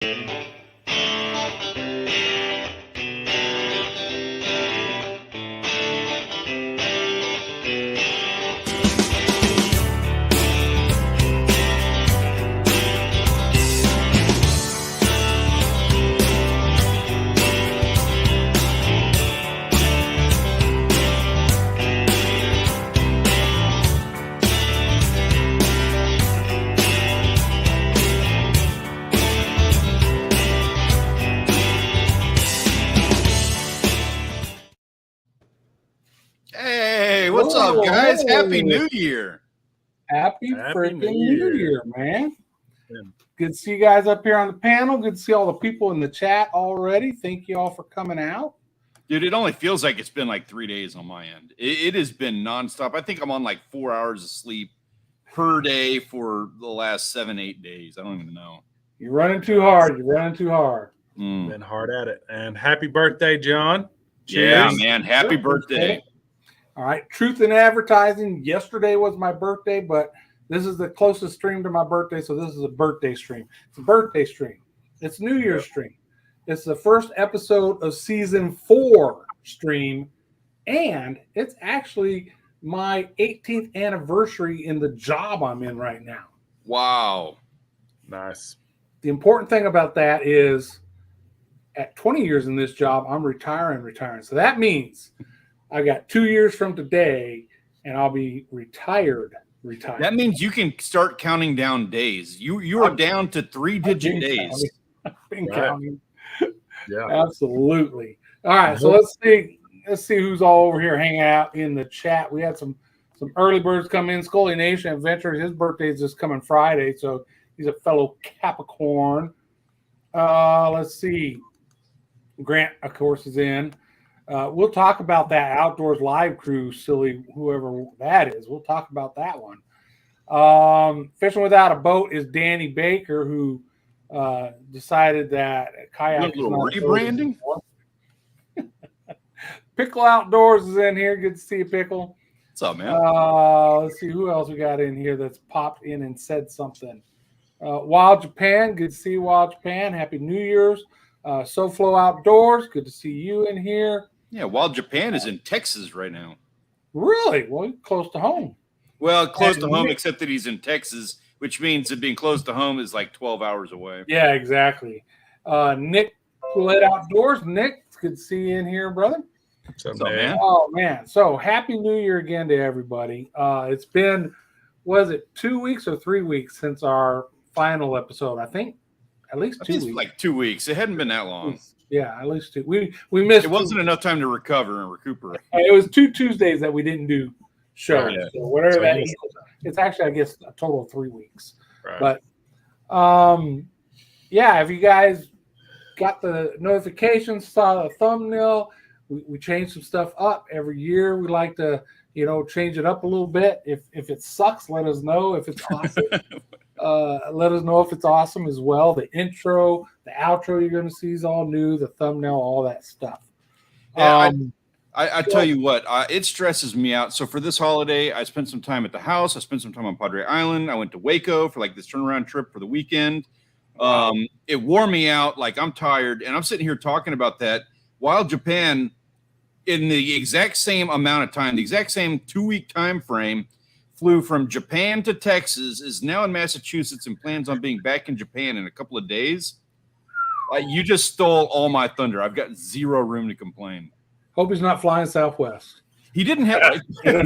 Hey, what's up, guys? Hey. Happy New Year. Happy freaking New Year, man. Good to see you guys up here on the panel. Good to see all the people in the chat already. Thank you all for coming out. Dude, it only feels like it's been like 3 days on my end. It has been nonstop. I think I'm on like 4 hours of sleep per day for the last 7-8 days. I don't even know. You're running too hard. You're running too hard. Been hard at it. And happy birthday, John. Yeah, Cheers. man. Happy birthday. All right. Truth in advertising. Yesterday was my birthday, but this is the closest stream to my birthday, so this is a birthday stream. It's a birthday stream. It's New Year's stream. It's the first episode of season 4 stream, and it's actually my 18th anniversary in the job I'm in right now. Wow. Nice. The important thing about that is at 20 years in this job, I'm retiring. So that means I got 2 years from today, and I'll be retired. That means you can start counting down days. You are down to 3-digit days. I've been counting. Yeah, absolutely. All right, so let's see who's all over here hanging out in the chat. We had some early birds come in. Scully Nation Adventures. His birthday is this coming Friday, so he's a fellow Capricorn. Let's see. Grant, of course, is in. We'll talk about that Outdoors Live crew, silly whoever that is. We'll talk about that one. Fishing Without a Boat is Danny Baker, who decided that kayak is not rebranding. Pickle Outdoors is in here. Good to see you, Pickle. What's up, man? Let's see who else we got in here that's popped in and said something. Wild Japan, good to see you, Wild Japan. Happy New Year's. SoFlo Outdoors, good to see you in here. Yeah, Wild Japan is in Texas right now. Really? Well, close to home. Well, close to home, except that he's in Texas, which means that being close to home is like 12 hours away. Yeah, exactly. Nick Poulet Outdoors. Nick, it's good to see you in here, brother. What's up, man? Oh, man. So, Happy New Year again to everybody. It's been, was it 2 weeks or 3 weeks since our final episode? I think at least 2 weeks. Like 2 weeks. It hadn't been that long. Yeah, at least 2. We missed. It wasn't enough time to recover and recuperate. It was 2 Tuesdays that we didn't do shows. Yeah. So whatever that is, it's actually, I guess, a total of 3 weeks. Right. But yeah, if you guys got the notifications, saw the thumbnail, we change some stuff up every year. We like to, change it up a little bit. If it sucks, let us know. If it's awesome, let us know if it's awesome as well. The intro, the outro you're going to see is all new. The thumbnail, all that stuff. Yeah, I tell you what, it stresses me out. So for this holiday, I spent some time at the house. I spent some time on Padre Island. I went to Waco for like this turnaround trip for the weekend. It wore me out. Like, I'm tired, and I'm sitting here talking about that while Japan, in the exact same amount of time, the exact same 2-week time frame, flew from Japan to Texas, is now in Massachusetts, and plans on being back in Japan in a couple of days. You just stole all my thunder. I've got zero room to complain. Hope he's not flying Southwest. He didn't have. Yeah,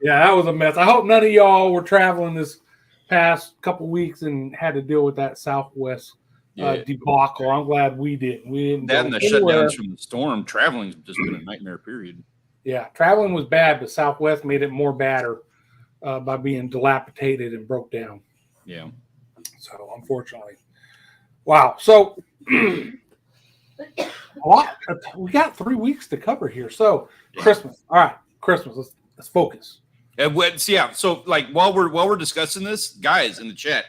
that was a mess. I hope none of y'all were traveling this past couple weeks and had to deal with that Southwest debacle. I'm glad we didn't. We didn't. That and the shutdowns from the storm. Traveling's just been a nightmare. Period. Yeah, traveling was bad, but Southwest made it more badder by being dilapidated and broke down. Yeah. So unfortunately, wow. So we got 3 weeks to cover here. So Christmas. All right, Christmas. Let's focus. Yeah. So like while we're discussing this, guys in the chat,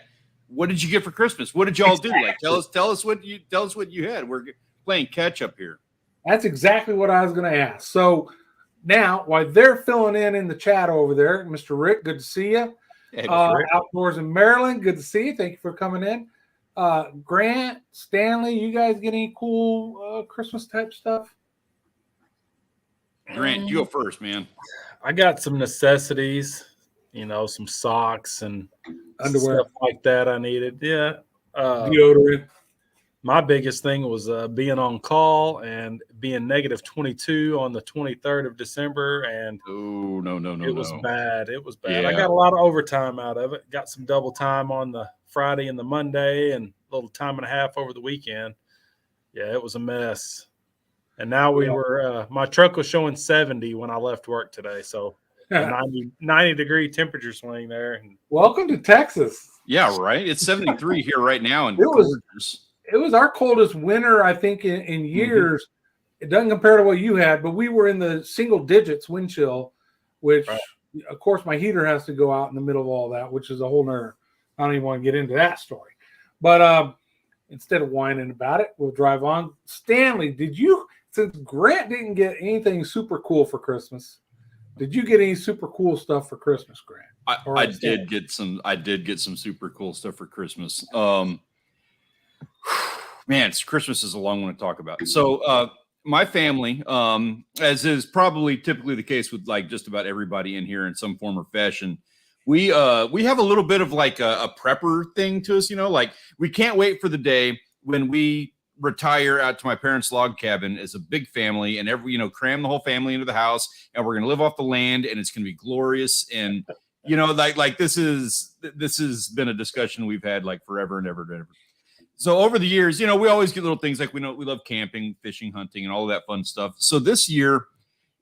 what did you get for Christmas? What did y'all do? Like tell us what you had. We're playing catch up here. That's exactly what I was going to ask. So now, while they're filling in the chat over there, Mr. Rick, good to see you. Hey, Rick. Outdoors in Maryland. Good to see you. Thank you for coming in. Grant, Stanley, you guys get any cool Christmas type stuff? Grant, you go first, man. I got some necessities, some socks and Underwear, stuff like that I needed. Yeah. deodorant. My biggest thing was being on call and being negative 22 on the 23rd of December. And it was bad. It was bad. Yeah. I got a lot of overtime out of it. Got some double time on the Friday and the Monday and a little time and a half over the weekend. Yeah, it was a mess. And now my truck was showing 70 when I left work today. So 90 degree temperature swing there. Welcome to Texas. Yeah, right. It's 73 here right now. And it was our coldest winter, I think, in years. Mm-hmm. It doesn't compare to what you had, but we were in the single digits wind chill, which, of course, my heater has to go out in the middle of all that, which is a whole nother. I don't even want to get into that story. But instead of whining about it, we'll drive on. Stanley, since Grant didn't get anything super cool for Christmas, did you get any super cool stuff for Christmas, Grant? I did get some super cool stuff for Christmas. Man, Christmas is a long one to talk about. So my family, as is probably typically the case with like just about everybody in here in some form or fashion, we have a little bit of like a prepper thing to us, like we can't wait for the day when we retire out to my parents' log cabin as a big family and cram the whole family into the house and we're going to live off the land and it's going to be glorious. And, like this has been a discussion we've had like forever and ever and ever. So over the years, we always get little things like we love camping, fishing, hunting, and all of that fun stuff. So this year,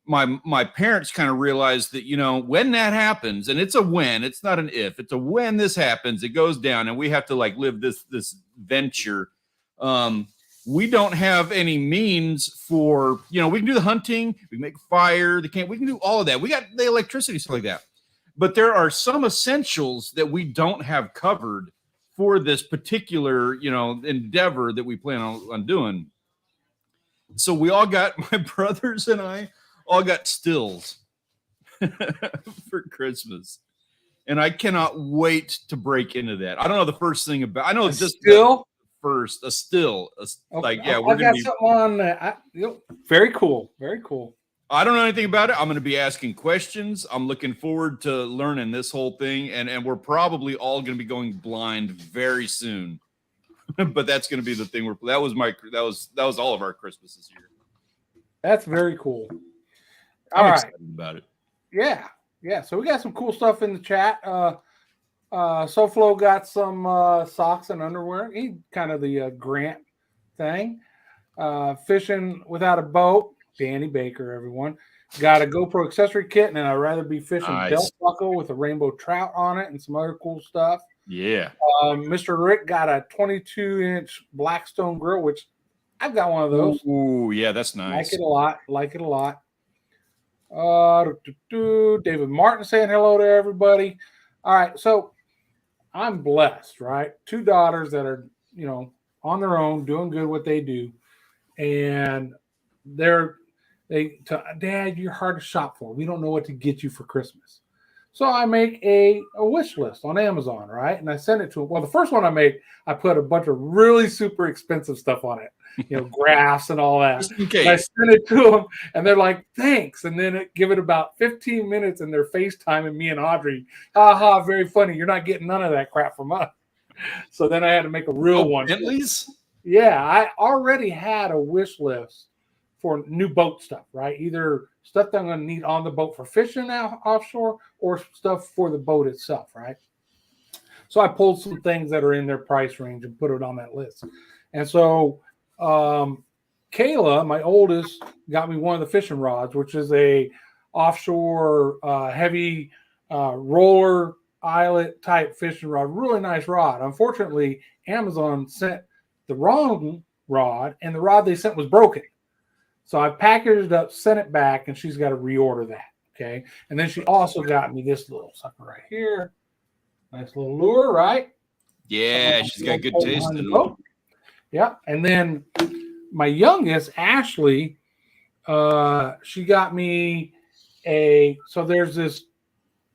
my parents kind of realized that, when that happens, and it's a when, it's not an if, it's a when this happens, it goes down, and we have to like live this venture. We don't have any means for, we can do the hunting, we can make a fire, we can do all of that. We got the electricity, stuff like that. But there are some essentials that we don't have covered for this particular, endeavor that we plan on doing. So my brothers and I all got stills for Christmas. And I cannot wait to break into that. I don't know the first thing about, I know a just still first, a still, like, yeah, we're going to be something on that. Very cool. Very cool. I don't know anything about it. I'm going to be asking questions. I'm looking forward to learning this whole thing. And we're probably all going to be going blind very soon. But that's going to be the thing. That was all of our Christmas this year. That's very cool. I'm excited about it. Yeah. Yeah. So we got some cool stuff in the chat. SoFlo got some socks and underwear. He kind of the Grant thing. Fishing without a boat. Danny Baker, everyone. Got a GoPro accessory kit, and I'd rather be fishing belt buckle with a rainbow trout on it and some other cool stuff. Yeah. Mr. Rick got a 22-inch Blackstone grill, which I've got one of those. Ooh, yeah, that's nice. Like it a lot. David Martin saying hello to everybody. All right, so I'm blessed, right? 2 daughters that are, on their own, doing good what they do. And Dad, you're hard to shop for. We don't know what to get you for Christmas. So I make a wish list on Amazon, right? And I send it to them. Well, the first one I put a bunch of really super expensive stuff on it, graphs and all that. Just in case. And I send it to them, and they're like, thanks. And then give it about 15 minutes, and they're FaceTiming me and Audrey. Ha, very funny. You're not getting none of that crap from us. So then I had to make a real one. Bentleys? Yeah, I already had a wish list for new boat stuff, right? Either stuff that I'm going to need on the boat for fishing out offshore or stuff for the boat itself, right? So I pulled some things that are in their price range and put it on that list. And so Kayla, my oldest, got me one of the fishing rods, which is a offshore heavy roller eyelet type fishing rod. Really nice rod. Unfortunately, Amazon sent the wrong rod, and the rod they sent was broken. So I packaged it up, sent it back, and she's got to reorder that. Okay. And then she also got me this little sucker right here. Nice little lure, right? Yeah, she's got good taste in it. Yeah. And then my youngest, Ashley, she got me so there's this,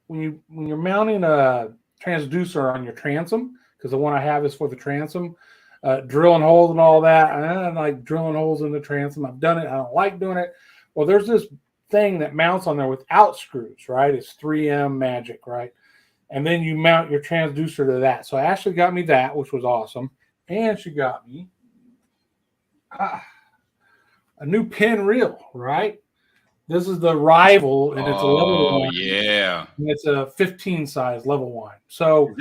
when you're mounting a transducer on your transom, because the one I have is for the transom. Drilling holes and all that. I like drilling holes in the transom. I've done it. I don't like doing it. Well, there's this thing that mounts on there without screws, right? It's 3M magic, right? And then you mount your transducer to that. So Ashley got me that, which was awesome. And she got me a new pin reel, right? This is the Rival, and it's a level 1. Yeah. And it's a 15 size level 1. So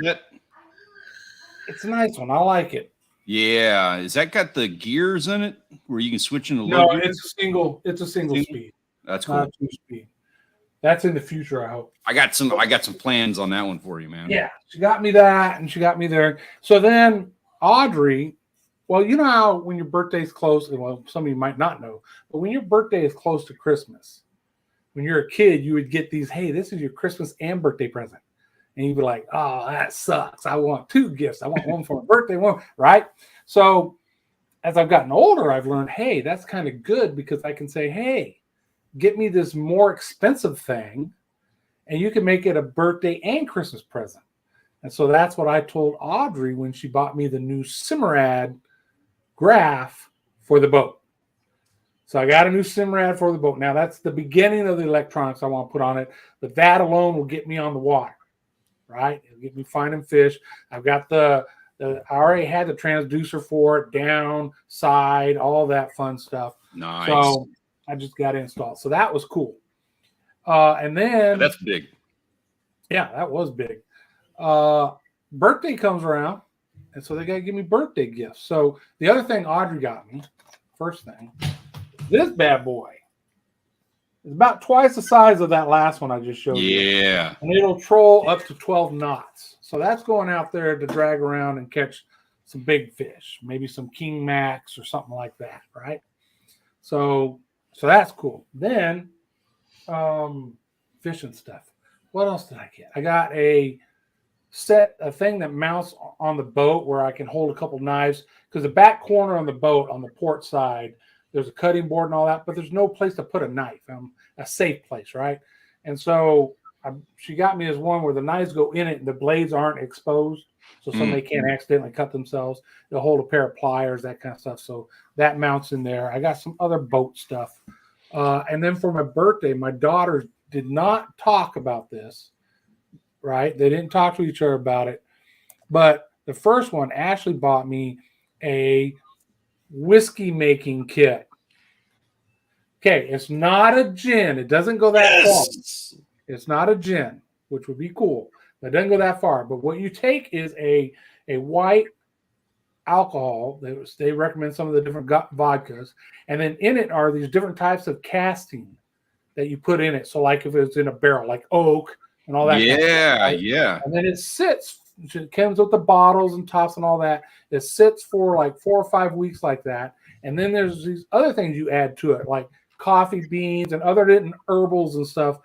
it's a nice one. I like it. Yeah. Is that got the gears in it where you can switch into No, low gears? it's a single speed. That's cool. Not 2-speed. That's in the future, I hope. I got some plans on that one for you, man. Yeah, she got me that, and she got me there. So then Audrey, well, you know how when your birthday's close, well, some of you might not know, but when your birthday is close to Christmas, when you're a kid, you would get these, hey, this is your Christmas and birthday present. And you'd be like, oh, that sucks. I want 2 gifts. I want one for my birthday, one, right? So as I've gotten older, I've learned, hey, that's kind of good because I can say, hey, get me this more expensive thing, and you can make it a birthday and Christmas present. And so that's what I told Audrey when she bought me the new Simrad graph for the boat. So I got a new Simrad for the boat. Now that's the beginning of the electronics I want to put on it, but that alone will get me on the water, right? It'll get me finding fish. I've got I already had the transducer for it, down, side, all that fun stuff. Nice. So I just got it installed. So that was cool. And then that's big. Yeah, that was big. Birthday comes around, and so they got to give me birthday gifts. So the other thing Audrey got me, first thing, this bad boy is about twice the size of that last one I just showed you. Yeah. And it'll troll up to 12 knots. So that's going out there to drag around and catch some big fish, maybe some King Max or something like that, right? So that's cool. Then fishing stuff. What else did I get? I got a thing that mounts on the boat where I can hold a couple knives, because the back corner on the boat on the port side, there's a cutting board and all that, but there's no place to put a knife, a safe place, right? And so she got me this one where the knives go in it and the blades aren't exposed, so somebody can't accidentally cut themselves. They'll hold a pair of pliers, that kind of stuff. So that mounts in there. I got some other boat stuff. And then for my birthday, my daughters did not talk about this, right? They didn't talk to each other about it. But the first one, Ashley bought me a whiskey making kit. Okay, it's not a gin. It doesn't go that far. It's not a gin, which would be cool. But it doesn't go that far. But what you take is a white alcohol. They recommend some of the different vodkas. And then in it are these different types of casting that you put in it. So like if it's in a barrel, like oak and all that. Yeah, kind of stuff, right? yeah. And then it sits. It comes with the bottles and tops and all that. It sits for like 4 or 5 weeks like that. And then there's these other things you add to it, like coffee beans and other different herbals and stuff,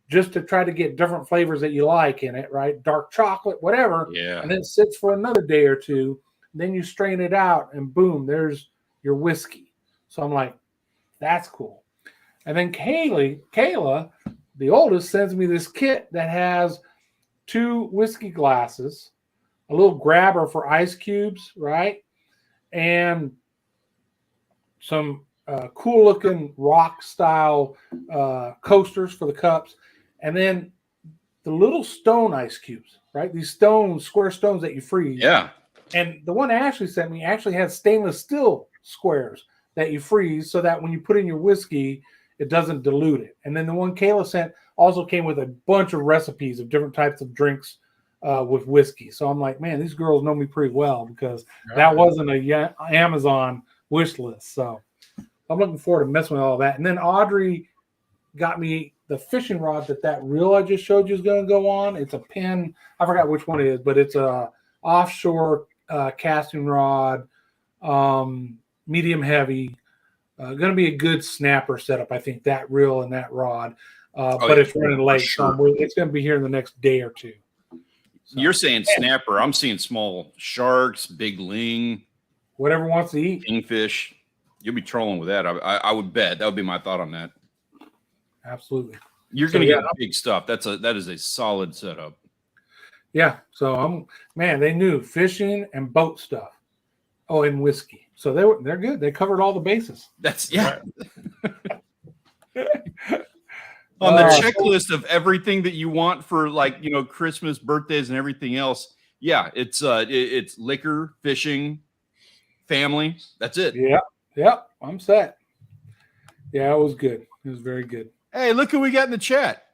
just to try to get different flavors that you like in it, right? Dark chocolate, whatever. Yeah. And then it sits for another day or two. Then you strain it out and boom, there's your whiskey. So I'm like, that's cool. And then Kayla, the oldest, sends me this kit that has 2 whiskey glasses, a little grabber for ice cubes, right? And some cool looking rock style coasters for the cups. And then the little stone ice cubes, right? These square stones that you freeze. Yeah. And the one Ashley sent me actually has stainless steel squares that you freeze so that when you put in your whiskey, it doesn't dilute it. And then the one Kayla sent also came with a bunch of recipes of different types of drinks with whiskey. So I'm like, man, these girls know me pretty well, because that wasn't a Amazon wish list. So I'm looking forward to messing with all that. And then Audrey got me the fishing rod that reel I just showed you is going to go on. It's a pin. I forgot which one it is, but it's a offshore casting rod, medium heavy. Going to be a good snapper setup, I think, that reel and that rod. But it's running late, so it's going to be here in the next day or two. So, you're saying snapper. I'm seeing small sharks, big ling, whatever wants to eat. kingfish. You'll be trolling with that. I would bet. That would be my thought on that. Absolutely. You're going to get big stuff. That is a solid setup. Yeah. So they knew fishing and boat stuff. Oh, and whiskey. So they're good. They covered all the bases. That's on the checklist of everything that you want for Christmas, birthdays, and everything else. Yeah, it's liquor, fishing, family. That's it. Yeah. I'm set. Yeah, it was good. It was very good. Hey, look who we got in the chat.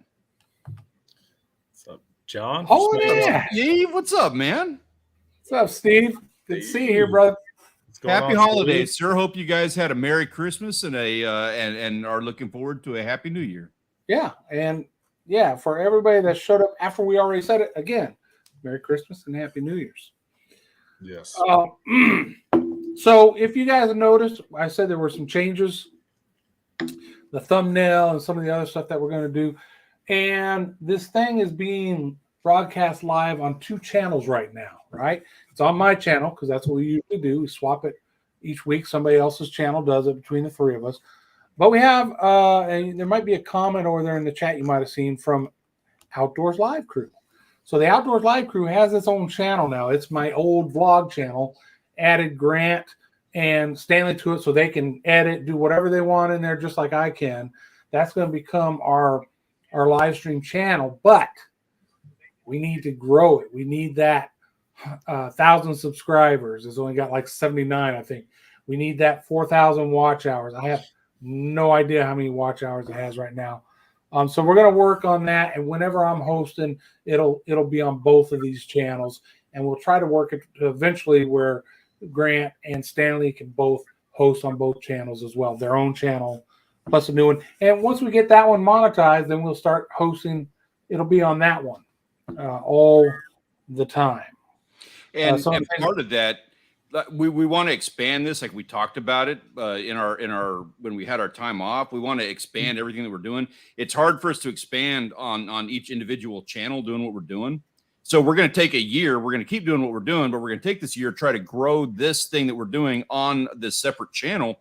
What's up, John? Oh, yeah. Steve, what's up, man? What's up, Steve? Good to see you here, brother. Happy holidays, sir. Hope you guys had a Merry Christmas and and are looking forward to a Happy New Year. Yeah, and for everybody that showed up after we already said it again, Merry Christmas and Happy New Year's. Yes. So if you guys have noticed, I said there were some changes, the thumbnail and some of the other stuff that we're going to do, and this thing is being broadcast live on 2 channels right now, right? It's on my channel because that's what we usually do. We swap it each week. Somebody else's channel does it between the 3 of us. But we have, and there might be a comment over there in the chat you might have seen from Outdoors Live Crew. So the Outdoors Live Crew has its own channel now. It's my old vlog channel. Added Grant and Stanley to it so they can edit, do whatever they want in there just like I can. That's going to become our live stream channel. But we need to grow it. We need that 1,000 subscribers. It's only got like 79, I think. We need that 4,000 watch hours. I have no idea how many watch hours it has right now. So we're going to work on that. And whenever I'm hosting, it'll be on both of these channels. And we'll try to work it to eventually where Grant and Stanley can both host on both channels as well, their own channel plus a new one. And once we get that one monetized, then we'll start hosting. It'll be on that one all the time. And part of that, we want to expand this, like we talked about it in our when we had our time off. We want to expand everything that we're doing. It's hard for us to expand on each individual channel doing what we're doing. So we're going to take a year. We're going to keep doing what we're doing, but we're going to take this year, try to grow this thing that we're doing on this separate channel,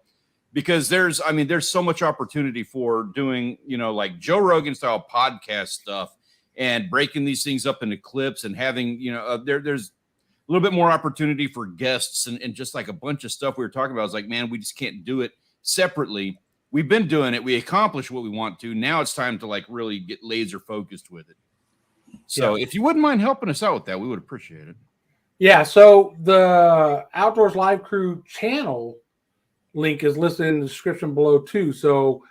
because there's so much opportunity for doing, like Joe Rogan style podcast stuff and breaking these things up into clips and having, there's a little bit more opportunity for guests and just like a bunch of stuff we were talking about. I was like, man, we just can't do it separately. We've been doing it. We accomplished what we want to. Now it's time to like really get laser focused with it. So if you wouldn't mind helping us out with that, we would appreciate it. Yeah. So the Outdoors Live Crew channel link is listed in the description below too. So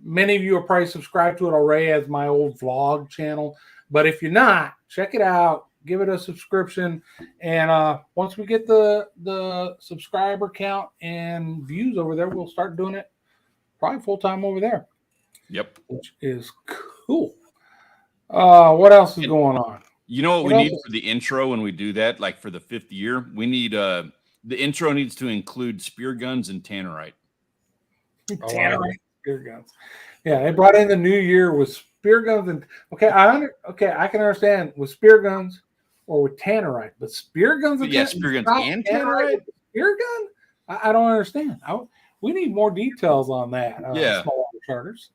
many of you are probably subscribed to it already as my old vlog channel. But if you're not, check it out. Give it a subscription. And once we get the subscriber count and views over there, we'll start doing it probably full time over there. Yep. Which is cool. What else is going on? You know what we need for the intro when we do that, like for the 5th year? We need the intro needs to include spear guns and tannerite. Tannerite, spear guns. Yeah, they brought in the new year with spear guns and I can understand with spear guns or with tannerite, but spear guns and spear guns and tannerite? Spear gun? I don't understand. We need more details on that. Small water charters.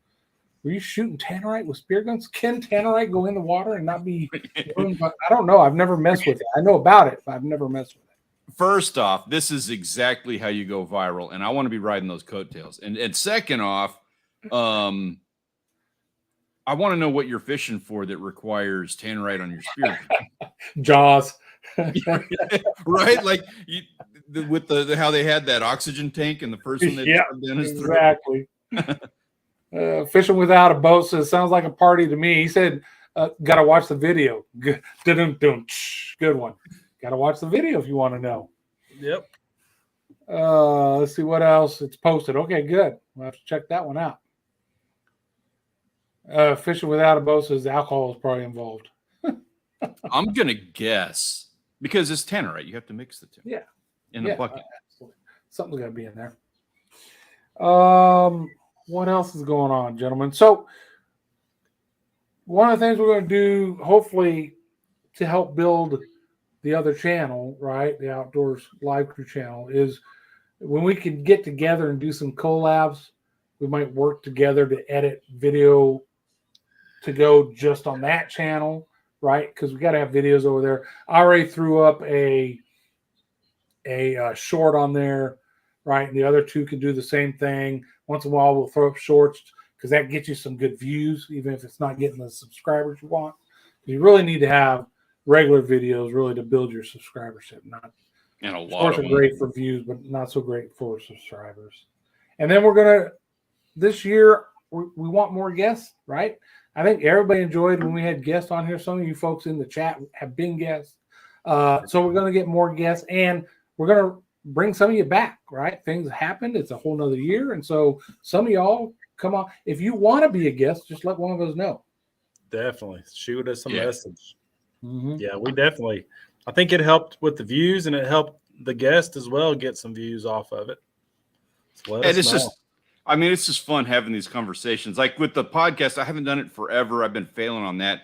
Were you shooting tannerite with spear guns? Can tannerite go in the water and not be ruined? But I don't know. I've never messed with it. I know about it, but I've never messed with it. First off, this is exactly how you go viral, and I want to be riding those coattails. And second off, I want to know what you're fishing for that requires tannerite on your spear gun. Jaws. Right? Like with the how they had that oxygen tank and the first one that down his throat. Exactly. Fishing without a boat says sounds like a party to me. He said, "Got to watch the video." Good one. Got to watch the video if you want to know. Yep. Let's see what else it's posted. Okay, good. We'll have to check that one out. Fishing without a boat says alcohol is probably involved. I'm gonna guess because it's tannerite. You have to mix the two. Yeah. In the bucket. Absolutely. Something's got to be in there. What else is going on, gentlemen? So one of the things we're going to do, hopefully, to help build the other channel, right, the Outdoors Live Crew channel, is when we can get together and do some collabs, we might work together to edit video to go just on that channel right? Because we got to have videos over there. I already threw up a short on there, right? And the other two can do the same thing. Once in a while, we'll throw up shorts because that gets you some good views, even if it's not getting the subscribers you want. You really need to have regular videos really to build your subscribership. Not and a lot shorts of are them. great for views, but not so great for subscribers. And then we're gonna this year we want more guests, right? I think everybody enjoyed when we had guests on here. Some of you folks in the chat have been guests. So we're going to get more guests, and we're going to bring some of you back, right? Things happened. It's a whole nother year. And so some of y'all come on. If you want to be a guest, just let one of us know. Definitely. Shoot us a Yeah. message. Mm-hmm. Yeah, we definitely. I think it helped with the views, and it helped the guest as well get some views off of it. So let us it's know. just, I mean, it's just fun having these conversations. Like with the podcast, I haven't done it forever. I've been failing on that.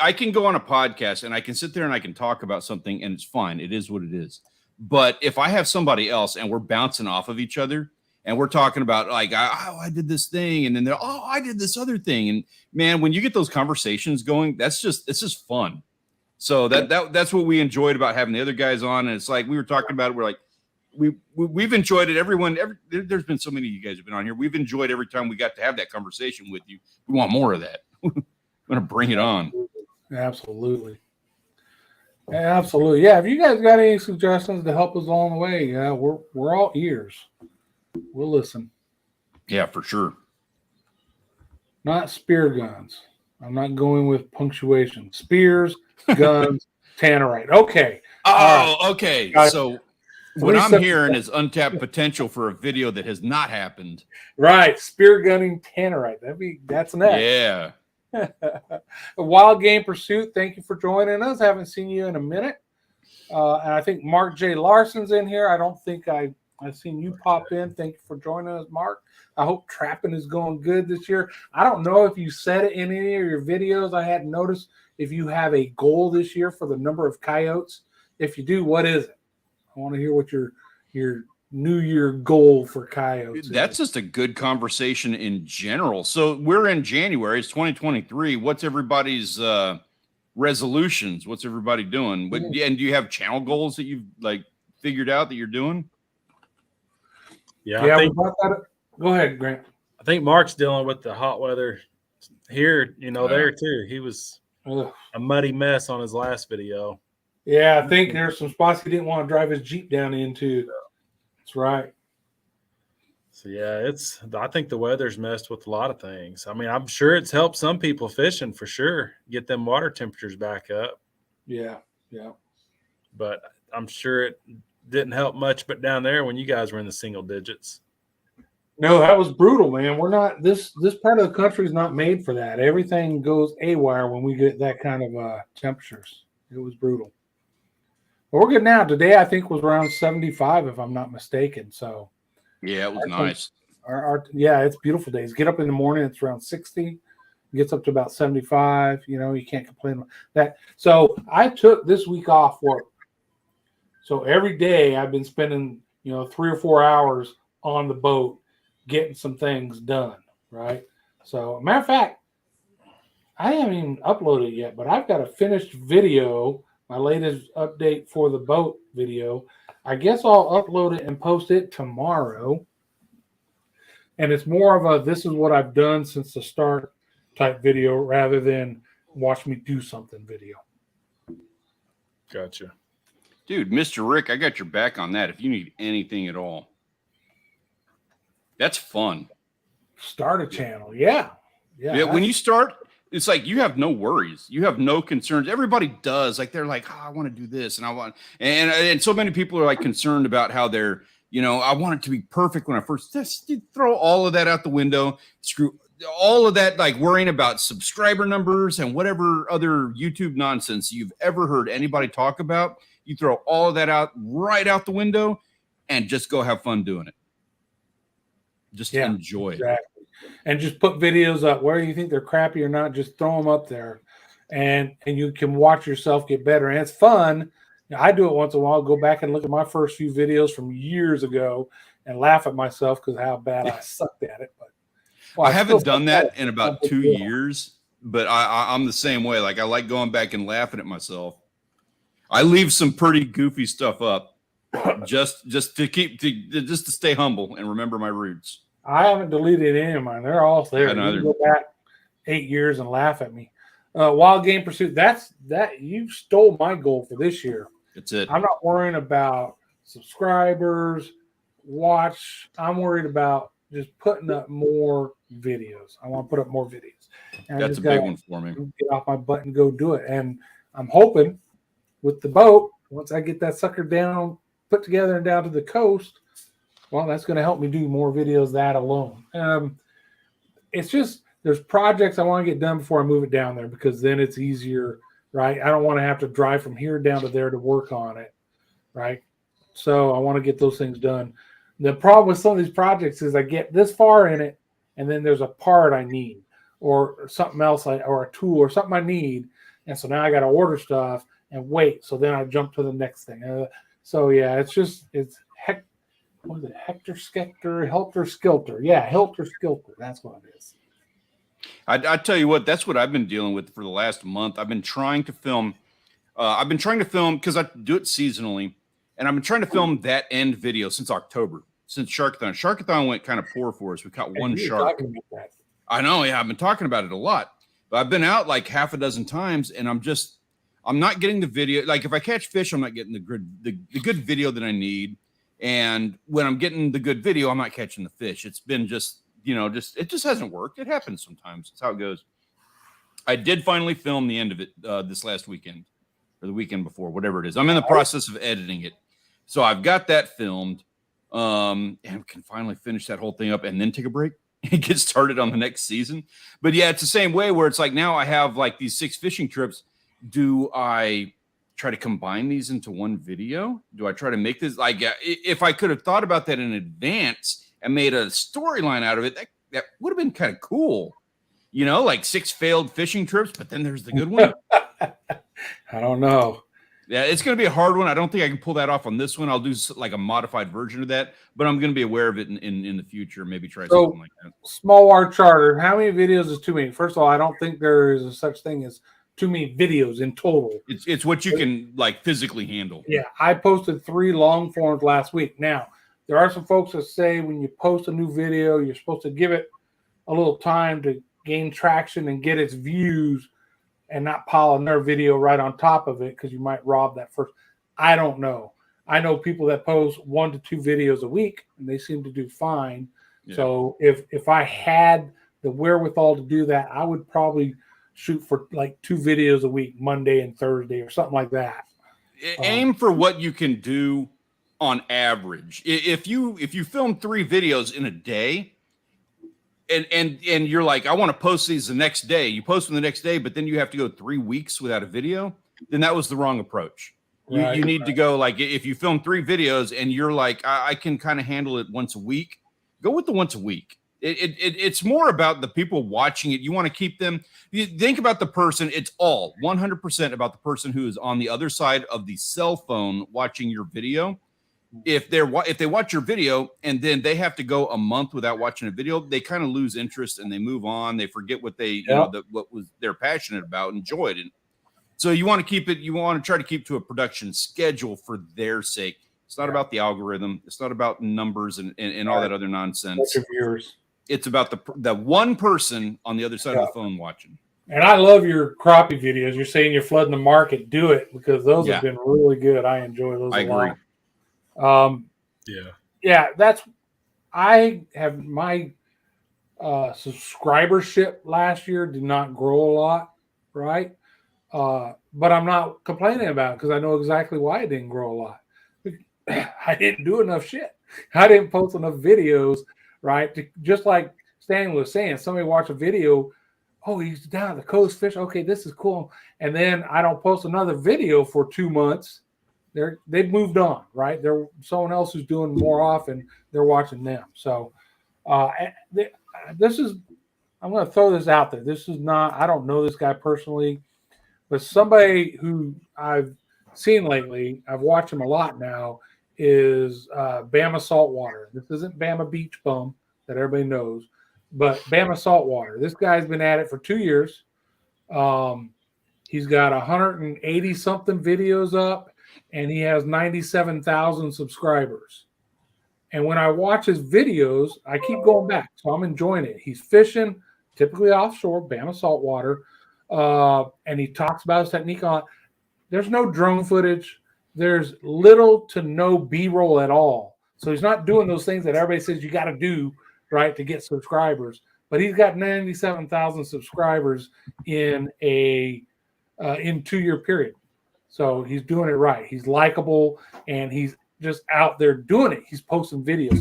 I can go on a podcast and I can sit there and I can talk about something and it's fine. It is what it is. But if I have somebody else and we're bouncing off of each other and we're talking about like, I did this thing, and then they're, I did this other thing. And man, when you get those conversations going, it's just fun. So that's what we enjoyed about having the other guys on. And it's like, we were talking about it. We're like, we've enjoyed it. There's been so many of you guys have been on here. We've enjoyed every time we got to have that conversation with you. We want more of that. We're going to bring it on. Absolutely. Absolutely. Yeah. If you guys got any suggestions to help us along the way, yeah, we're all ears. We'll listen. Yeah, for sure. Not spear guns. I'm not going with punctuation. Spears, guns, tannerite. Okay. Oh, right. Okay. So what I'm hearing is untapped potential for a video that has not happened. Right. Spear gunning tannerite. That's next. Yeah. A Wild Game Pursuit. Thank you for joining us. Haven't seen you in a minute. And I think Mark J. Larson's in here. I don't think I've seen you pop in. Thank you for joining us, Mark. I hope trapping is going good this year. I don't know if you said it in any of your videos. I hadn't noticed if you have a goal this year for the number of coyotes. If you do, what is it? I want to hear what your New Year goal for coyotes That's is. just a good conversation in general. So we're in January. It's 2023. What's everybody's resolutions? What's everybody doing? And do you have channel goals that you've like figured out that you're doing? Yeah, Yeah, I think, go ahead, Grant. I think Mark's dealing with the hot weather here, there too. He was a muddy mess on his last video. Yeah, I think there's some spots he didn't want to drive his Jeep down into. That's right. So yeah, I think the weather's messed with a lot of things. I mean, I'm sure it's helped some people fishing for sure, get them water temperatures back up. Yeah. But I'm sure it didn't help much, but down there when you guys were in the single digits. No, that was brutal, man. We're not this part of the country is not made for that. Everything goes haywire when we get that kind of temperatures. It was brutal. But we're good now. Today I think was around 75, if I'm not mistaken. So yeah, it was nice. It's beautiful days. Get up in the morning, it's around 60. Gets up to about 75. You can't complain about that. So I took this week off work. So every day I've been spending 3 or 4 hours on the boat getting some things done, right? So, matter of fact, I haven't even uploaded it yet, but I've got a finished video, my latest update for the boat video. I guess I'll upload it and post it tomorrow. And it's more of a this is what I've done since the start type video rather than watch me do something video. Gotcha. Dude, Mr. Rick, I got your back on that if you need anything at all. That's fun. Start a channel. Yeah. When you start, it's like you have no worries. You have no concerns. Everybody does. Like they're like, I want to do this, and I want, and so many people are like concerned about how they're, I want it to be perfect when I first just throw all of that out the window. Screw all of that, like worrying about subscriber numbers and whatever other YouTube nonsense you've ever heard anybody talk about. You throw all of that right out the window and just go have fun doing it. Just enjoy it. And just put videos up, whether you think they're crappy or not, just throw them up there and you can watch yourself get better. And it's fun. I do it once in a while, go back and look at my first few videos from years ago and laugh at myself because how bad I sucked at it. But I haven't done that in about 2 years. but I'm the same way. Like I like going back and laughing at myself. I leave some pretty goofy stuff up just to stay humble and remember my roots. I haven't deleted any of mine. They're all there. You I can go back 8 years and laugh at me. Wild Game Pursuit. That you stole my goal for this year. That's it. I'm not worrying about subscribers, watch. I'm worried about just putting up more videos. I want to put up more videos. And that's a big one for me. Get off my butt and go do it. And I'm hoping with the boat, once I get that sucker down, put together and down to the coast, well, that's going to help me do more videos that alone. It's just there's projects I want to get done before I move it down there because then it's easier, right? I don't want to have to drive from here down to there to work on it, right? So I want to get those things done. The problem with some of these projects is I get this far in it, and then there's a part I need or something else or a tool or something I need, and so now I got to order stuff and wait. So then I jump to the next thing. So yeah, what is it? Helter Skelter. Yeah, Helter Skelter. That's what it is. I tell you what, that's what I've been dealing with for the last month. I've been trying to film. Because I do it seasonally, and I've been trying to film that end video since October, since Sharkathon. Sharkathon went kind of poor for us. We caught one shark. I know. Yeah, I've been talking about it a lot. But I've been out like half a dozen times, and I'm not getting the video. Like if I catch fish, I'm not getting the good video that I need. And when I'm getting the good video, I'm not catching the fish. It's been it just hasn't worked. It happens sometimes. That's how it goes. I did finally film the end of it this last weekend or the weekend before, whatever it is. I'm in the process of editing it. So I've got that filmed and can finally finish that whole thing up and then take a break and get started on the next season. But yeah, it's the same way where it's like now I have like these 6 fishing trips. Do I try to combine these into one video? Do I try to make this like if I could have thought about that in advance and made a storyline out of it, that would have been kind of cool. Like 6 failed fishing trips, but then there's the good one. I don't know. Yeah, it's going to be a hard one. I don't think I can pull that off on this one. I'll do like a modified version of that, but I'm going to be aware of it in the future. Maybe try something like that. Small Water Charter. How many videos is too many? First of all, I don't think there is a such thing as too many videos in total. It's what you can like physically handle. Yeah, I posted 3 long forms last week. Now, there are some folks that say when you post a new video, you're supposed to give it a little time to gain traction and get its views and not pile another video right on top of it because you might rob that first. I don't know. I know people that post 1 to 2 videos a week and they seem to do fine. Yeah. So if I had the wherewithal to do that, I would probably shoot for like 2 videos a week, Monday and Thursday or something like that. Aim for what you can do on average. If you film 3 videos in a day and you're like, I want to post these the next day, you post them the next day, but then you have to go 3 weeks without a video, then that was the wrong approach. You need to go like, if you film 3 videos and you're like, I can kind of handle it once a week, go with the once a week. It's more about the people watching it. You want to keep them. You think about the person. It's all 100% about the person who is on the other side of the cell phone watching your video. If they watch your video and then they have to go a month without watching a video, they kind of lose interest and they move on. They forget what they're passionate about, enjoyed it. So you want to keep it. You want to try to keep to a production schedule for their sake. It's not about the algorithm. It's not about numbers and all that other nonsense. It's about the one person on the other side of the phone watching. And I love your crappie videos. You're saying you're flooding the market. Do it because those have been really good. I enjoy those a lot. I have my subscribership last year did not grow a lot, right? But I'm not complaining about it because I know exactly why it didn't grow a lot. I didn't do enough shit. I didn't post enough videos, right? Just like Stanley was saying, somebody watch a video, oh, he's down at the coast fish. Okay, this is cool. And then I don't post another video for 2 months. They've moved on, right? They're someone else who's doing more often. They're watching them. So this is, I'm going to throw this out there. This is not, I don't know this guy personally, but somebody who I've seen lately, I've watched him a lot now, is Bama Saltwater. This isn't Bama Beach Bum that everybody knows, but Bama Saltwater. This guy's been at it for 2 years. He's got 180 something videos up, and he has 97,000 subscribers. And when I watch his videos, I keep going back, so I'm enjoying it. He's fishing, typically offshore, Bama saltwater, and he talks about his technique on. There's no drone footage. There's little to no B-roll at all. So he's not doing those things that everybody says you got to do, right, to get subscribers. But he's got 97,000 subscribers in a 2-year period. So he's doing it right. He's likable, and he's just out there doing it. He's posting videos,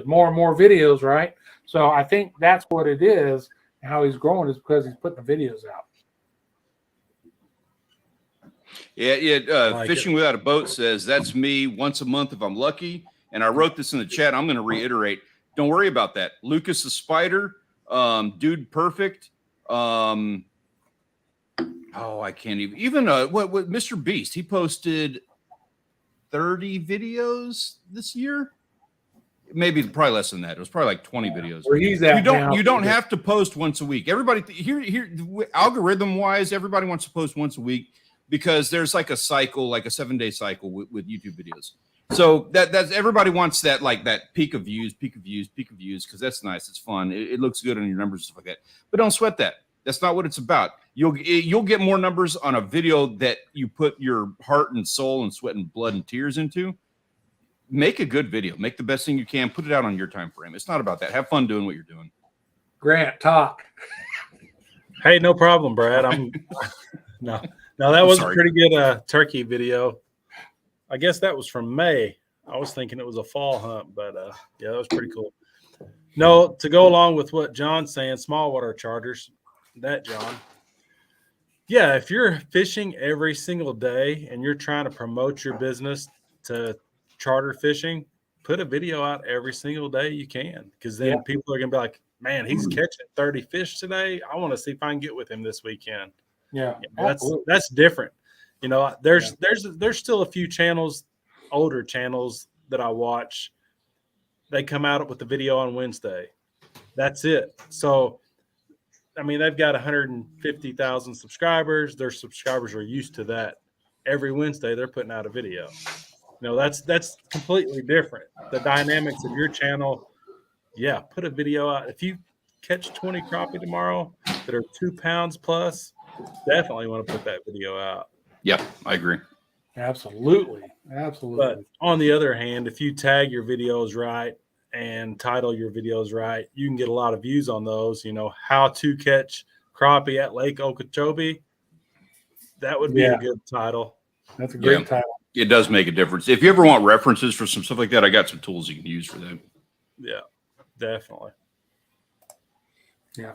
more and more videos, right? So I think that's what it is. And how he's growing is because he's putting the videos out. Yeah. Fishing Without a Boat says that's me once a month if I'm lucky. And I wrote this in the chat. I'm going to reiterate. Don't worry about that. Lucas the Spider, Dude Perfect. I can't even what Mr. Beast. He posted 30 videos this year. Maybe probably less than that. It was probably like 20 videos. Where he's at you don't have to post once a week. Everybody here algorithm wise, everybody wants to post once a week because there's like a cycle, like a 7-day cycle with YouTube videos. So that's everybody wants that, like that peak of views, because that's nice. It's fun. It looks good on your numbers and stuff like that. But don't sweat that. That's not what it's about. You'll get more numbers on a video that you put your heart and soul and sweat and blood and tears into. Make a good video. Make the best thing you can. Put it out on your time frame. It's not about that. Have fun doing what you're doing. Grant, talk. Hey, no problem, Brad. No, that was a pretty good turkey video. I guess that was from May. I was thinking it was a fall hunt, but yeah, that was pretty cool. No, to go along with what John's saying, small water charters, John. Yeah, if you're fishing every single day and you're trying to promote your business to charter fishing, put a video out every single day you can, because then people are going to be like, man, he's catching 30 fish today. I want to see if I can get with him this weekend. Yeah, that's different. You know, there's still a few channels, older channels that I watch. They come out with the video on Wednesday. That's it. So, I mean, they've got 150,000 subscribers. Their subscribers are used to that. Every Wednesday, they're putting out a video. You know, that's completely different. The dynamics of your channel, put a video out. If you catch 20 crappie tomorrow that are 2 pounds plus, definitely want to put that video out. Yep, I agree. Absolutely. But on the other hand, if you tag your videos right and title your videos right, you can get a lot of views on those. You know, how to catch crappie at Lake Okeechobee. That would be a good title. That's a great title. It does make a difference. If you ever want references for some stuff like that, I got some tools you can use for that. Yeah, definitely. Yeah.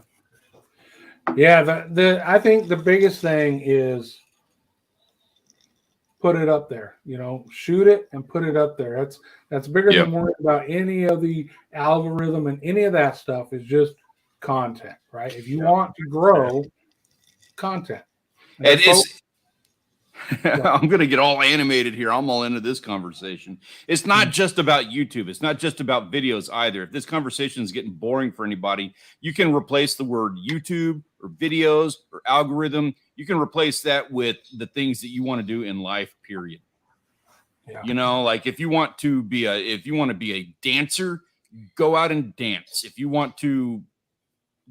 Yeah, I think the biggest thing is put it up there. You know, shoot it and put it up there. That's bigger than worrying about any of the algorithm and any of that stuff. Is just content, right? If you want to grow, content. And I'm going to get all animated here. I'm all into this conversation. It's not just about YouTube. It's not just about videos either. If this conversation is getting boring for anybody, you can replace the word YouTube or videos or algorithm. You can replace that with the things that you want to do in life, period. Yeah. You know, like if you want to be a dancer, go out and dance. If you want to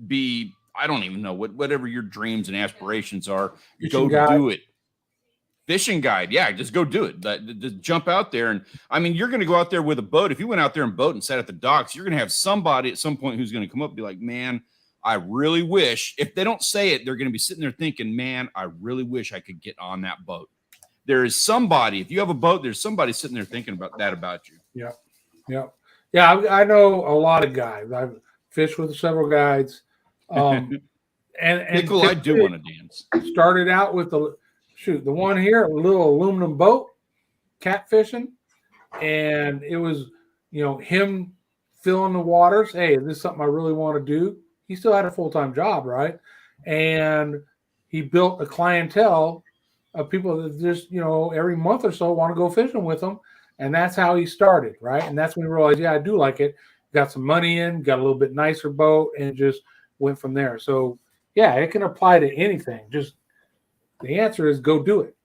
be, I don't even know, whatever your dreams and aspirations are, go do it. Fishing guide. Yeah, just go do it. Just jump out there. And I mean, you're going to go out there with a boat. If you went out there and boat and sat at the docks, you're going to have somebody at some point who's going to come up and be like, man, I really wish. If they don't say it, they're going to be sitting there thinking, man, I really wish I could get on that boat. There is somebody, if you have a boat, there's somebody sitting there thinking about that about you. Yeah. Yeah. Yeah. I know a lot of guys. I've fished with several guides. And Nickel, I do want to dance. Started out with the one here, a little aluminum boat, catfishing. And it was, him filling the waters. Hey, this is something I really want to do. He still had a full-time job, right? And he built a clientele of people that just, every month or so want to go fishing with him. And that's how he started, right? And that's when he realized, I do like it. Got some money in, got a little bit nicer boat, and just went from there. So yeah, it can apply to anything. Just the answer is go do it.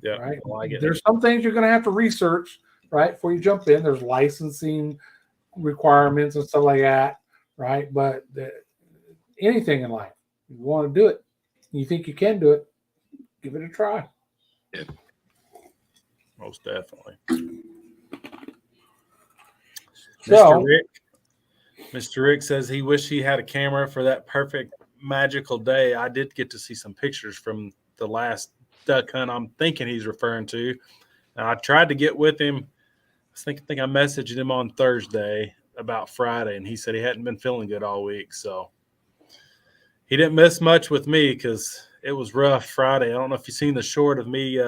Yeah, Right. I like it. There's some things you're going to have to research, right, before you jump in. There's licensing requirements and stuff like that, right? But anything in life, you want to do it, you think you can do it, give it a try. Yeah. Most definitely. So, Mr. Rick says he wished he had a camera for that perfect magical day. I did get to see some pictures from the last duck hunt I'm thinking he's referring to. And I tried to get with him. I think I messaged him on Thursday about Friday, and he said he hadn't been feeling good all week. So he didn't miss much with me because it was rough Friday. I don't know if you've seen the short of me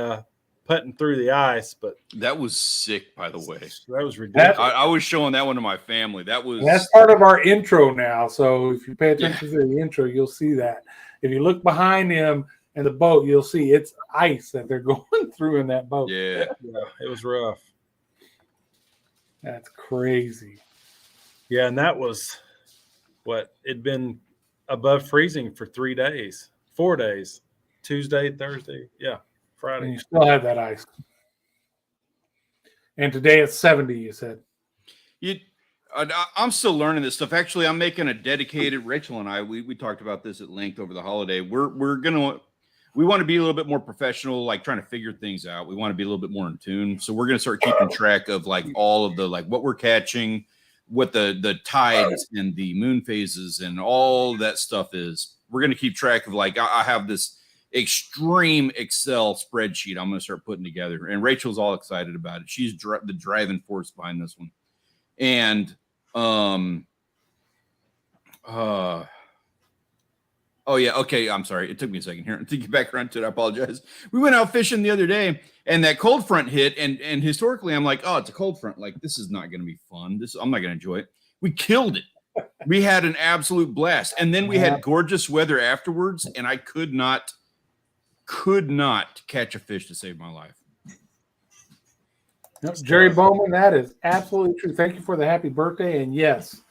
putting through the ice, but that was sick, by the way. That was ridiculous. I was showing that one to my family. That's part of our intro now. So if you pay attention to the intro, you'll see that. If you look behind him and the boat, you'll see it's ice that they're going through in that boat. Yeah, it was rough. That's crazy. Yeah, and that was it'd been above freezing for 4 days, Tuesday, Thursday, Friday. And you still have that ice. And today it's 70, you said. I'm still learning this stuff. Actually, I'm making a dedicated, Rachel and I, we talked about this at length over the holiday. We want to be a little bit more professional, like trying to figure things out. We want to be a little bit more in tune. So we're going to start keeping track of like all of the, like what we're catching, what the tides and the moon phases and all that stuff is. We're going to keep track of like, I have this extreme Excel spreadsheet I'm going to start putting together. And Rachel's all excited about it. She's the driving force behind this one. And, oh yeah. Okay. I'm sorry. It took me a second here to get back around to it. I apologize. We went out fishing the other day and that cold front hit. And historically I'm like, oh, it's a cold front. Like this is not going to be fun. I'm not going to enjoy it. We killed it. We had an absolute blast. And then we had gorgeous weather afterwards. And I could not catch a fish to save my life. Yep, Jerry Bowman, that is absolutely true. Thank you for the happy birthday. And yes,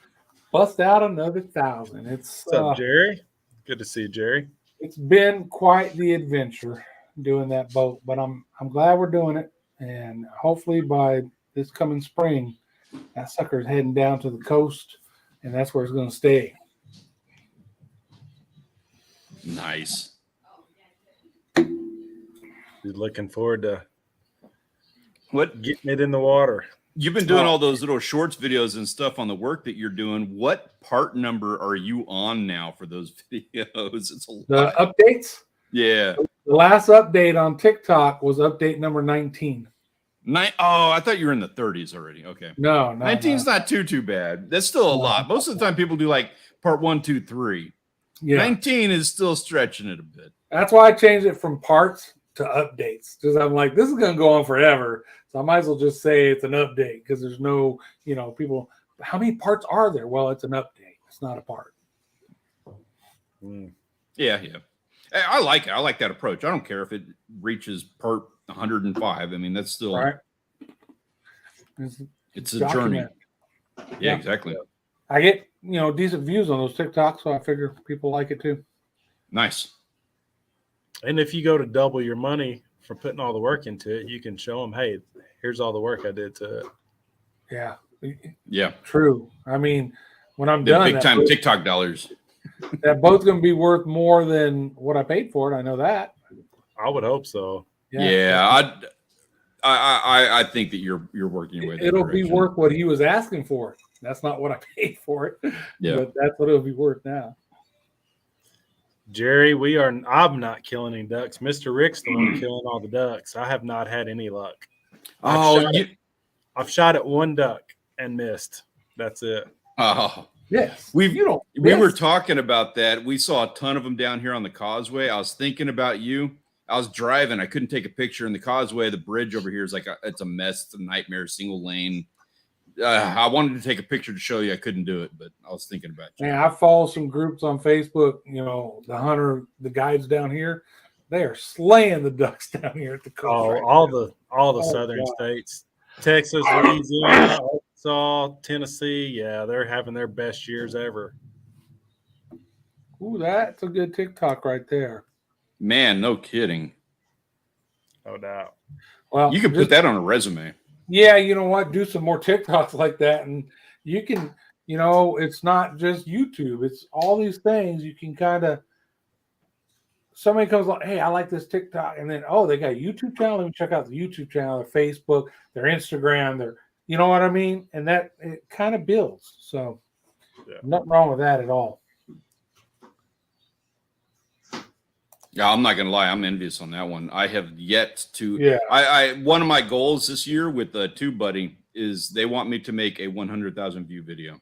bust out another 1,000. What's up, Jerry? Good to see you, Jerry. It's been quite the adventure doing that boat, but I'm glad we're doing it. And hopefully by this coming spring, that sucker's heading down to the coast, and that's where it's going to stay. Nice. He's looking forward to getting it in the water. You've been doing all those little shorts videos and stuff on the work that you're doing. What part number are you on now for those videos? It's a lot. The updates? Yeah. The last update on TikTok was update number 19. I thought you were in the 30s already. Okay. No. 19 is not too bad. That's still a lot. Most of the time people do like part 1, 2, 3. Yeah. 19 is still stretching it a bit. That's why I changed it from parts to updates. Because I'm like, this is going to go on forever. So I might as well just say it's an update because there's no, people, how many parts are there? Well, it's an update. It's not a part. Yeah. I like it. I like that approach. I don't care if it reaches part 105. I mean, that's still, right. It's a journey. Yeah, exactly. I get, decent views on those TikToks, so I figure people like it too. Nice. And if you go to double your money for putting all the work into it, you can show them, hey, here's all the work I did to it. Yeah. Yeah. True. I mean, when I'm done, big time TikTok dollars. That boat's going to be worth more than what I paid for it. I know that. I would hope so. Yeah. I think that you're working your way. It'll be worth what he was asking for. That's not what I paid for it. Yeah. But that's what it'll be worth now. Jerry, I'm not killing any ducks. Mr. Rick's the one killing all the ducks. I have not had any luck. I've shot at one duck and missed. That's it. Oh, yes. We were talking about that. We saw a ton of them down here on the causeway. I was thinking about you. I was driving. I couldn't take a picture in the causeway. The bridge over here is like it's a mess. It's a nightmare. Single lane. I wanted to take a picture to show you. I couldn't do it, but I was thinking about you. Man, I follow some groups on Facebook. The guides down here, they are slaying the ducks down here at the coast. All the southern states, Texas, Louisiana, Arkansas, Tennessee. Yeah, they're having their best years ever. Ooh, that's a good TikTok right there. Man, no kidding. No doubt. Well, You could put that on a resume. Yeah, you know what? Do some more TikToks like that, and you can. It's not just YouTube. It's all these things you can kind of. Somebody comes like, "Hey, I like this TikTok," and then they got a YouTube channel. Let me check out the YouTube channel, their Facebook, their Instagram, you know what I mean? And that it kind of builds. So, nothing wrong with that at all. Yeah, I'm not gonna lie, I'm envious on that one. I have yet to. Yeah. I one of my goals this year with TubeBuddy is they want me to make a 100,000 view video.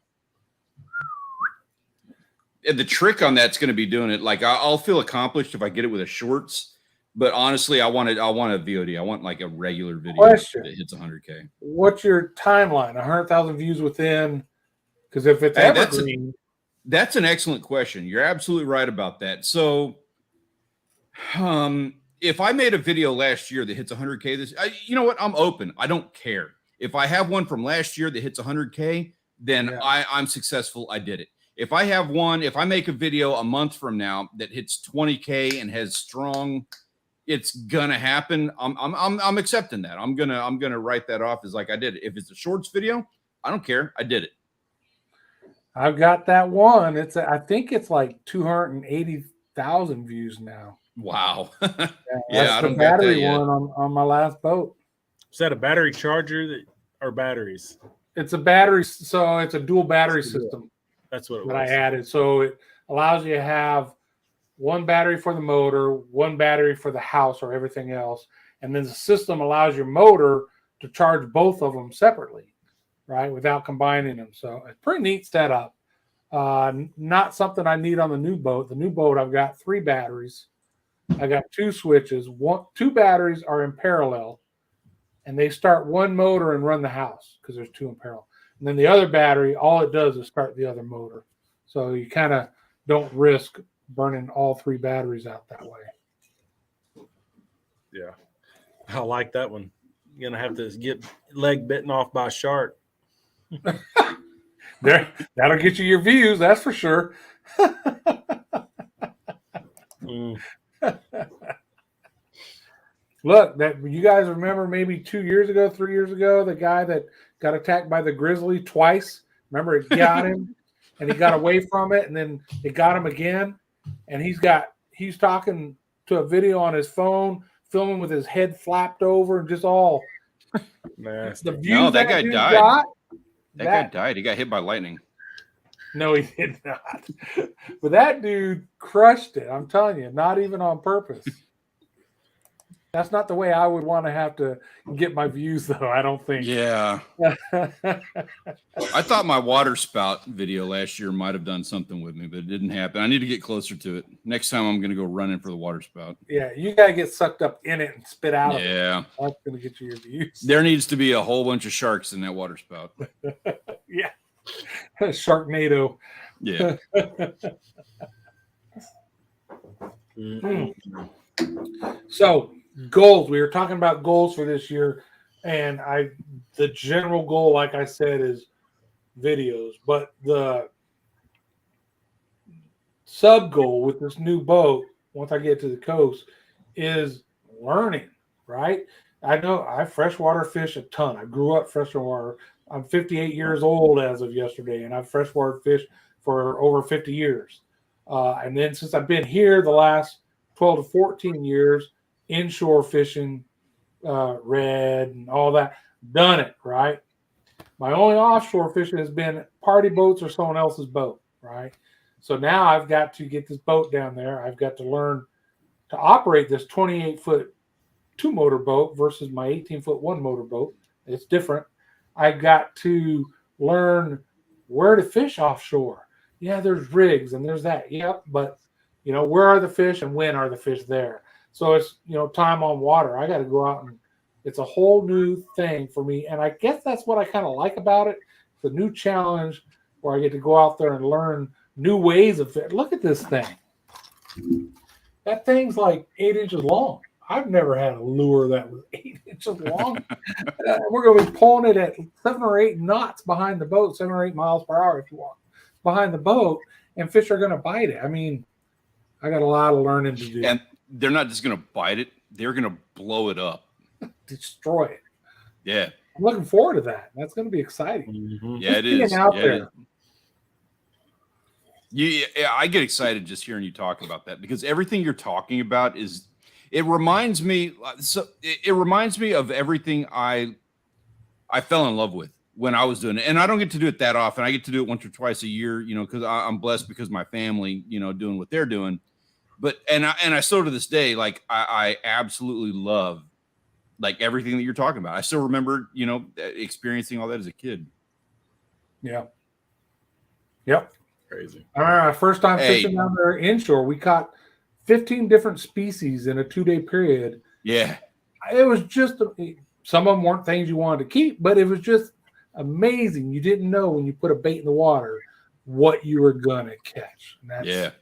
And the trick on that's going to be doing it like I'll feel accomplished if I get it with a shorts, but honestly, I want a VOD. I want like a regular video that hits 100K. What's your timeline? 100,000 views within? Because if it's evergreen, that's an excellent question. You're absolutely right about that. So, if I made a video last year that hits 100K, you know what? I'm open. I don't care. If I have one from last year that hits 100K, then I'm successful. I did it. If I make a video a month from now that hits 20K and has strong, it's gonna happen. I'm accepting that. I'm gonna write that off as like I did it. If it's a shorts video, I don't care. I did it. I've got that one. I think it's like 280,000 views now. Wow. Yeah, I don't got that yet. One on my last boat. Is that a battery charger or batteries? It's a battery, so it's a dual battery system. That's what it was. I added. So it allows you to have one battery for the motor, one battery for the house or everything else. And then the system allows your motor to charge both of them separately, right? Without combining them. So it's pretty neat setup. Not something I need on the new boat. The new boat, I've got 3 batteries. I got 2 switches. 2 batteries are in parallel. And they start one motor and run the house because there's 2 in parallel. And then the other battery, all it does is start the other motor. So you kind of don't risk burning all 3 batteries out that way. Yeah. I like that one. You're going to have to get leg bitten off by a shark. That'll get you your views, that's for sure. Look, that you guys remember maybe 2 years ago, 3 years ago, the guy that got attacked by the grizzly twice. Remember, it got him, and he got away from it, and then it got him again. And he's talking to a video on his phone, filming with his head flapped over, and just all. Nasty. The views that guy died. That guy died. He got hit by lightning. No, he did not. But that dude crushed it. I'm telling you, not even on purpose. That's not the way I would want to have to get my views, though, I don't think. Yeah. I thought my water spout video last year might have done something with me, but it didn't happen. I need to get closer to it. Next time I'm going to go running for the water spout. Yeah, you got to get sucked up in it and spit out of it. Yeah. That's going to get you your views. There needs to be a whole bunch of sharks in that water spout. Yeah. Sharknado. Yeah. So, goals. We were talking about goals for this year, and the general goal, like I said, is videos. But the sub goal with this new boat, once I get to the coast, is learning. Right? I know I freshwater fish a ton. I grew up freshwater. I'm 58 years old as of yesterday, and I've freshwater fished for over 50 years. And then since I've been here the last 12 to 14 years, inshore fishing, red and all that, done it, right? My only offshore fishing has been party boats or someone else's boat, right? So now I've got to get this boat down there. I've got to learn to operate this 28-foot 2-motor boat versus my 18-foot 1-motor boat. It's different. I got to learn where to fish offshore. Yeah, there's rigs and there's that. Yep, but where are the fish and when are the fish there? So it's time on water. I got to go out and it's a whole new thing for me, and I guess that's what I kind of like about it. It's a new challenge where I get to go out there and learn new ways of fish. Look at this thing. That thing's like 8 inches long. I've never had a lure that was 8 inches long. We're going to be pulling it at 7 or 8 knots behind the boat, 7 or 8 miles per hour if you want, behind the boat, and fish are going to bite it. I mean, I got a lot of learning to do. And they're not just going to bite it; they're going to blow it up, destroy it. Yeah, I'm looking forward to that. That's going to be exciting. Mm-hmm. Yeah, it is. Out there. Yeah, I get excited just hearing you talk about that because everything you're talking about it reminds me. So it reminds me of everything I fell in love with when I was doing it, and I don't get to do it that often. I get to do it once or twice a year, because I'm blessed because my family, doing what they're doing. But and I still to this day, like I absolutely love like everything that you're talking about. I still remember, experiencing all that as a kid. Yeah. Yep. Crazy. All right. First time fishing down there inshore, we caught 15 different species in a 2-day period. Yeah. It was just, some of them weren't things you wanted to keep, but it was just amazing. You didn't know when you put a bait in the water what you were going to catch. And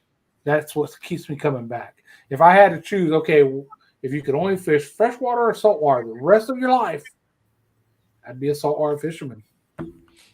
that's what keeps me coming back. If I had to choose, okay, if you could only fish freshwater or saltwater the rest of your life, I'd be a saltwater fisherman.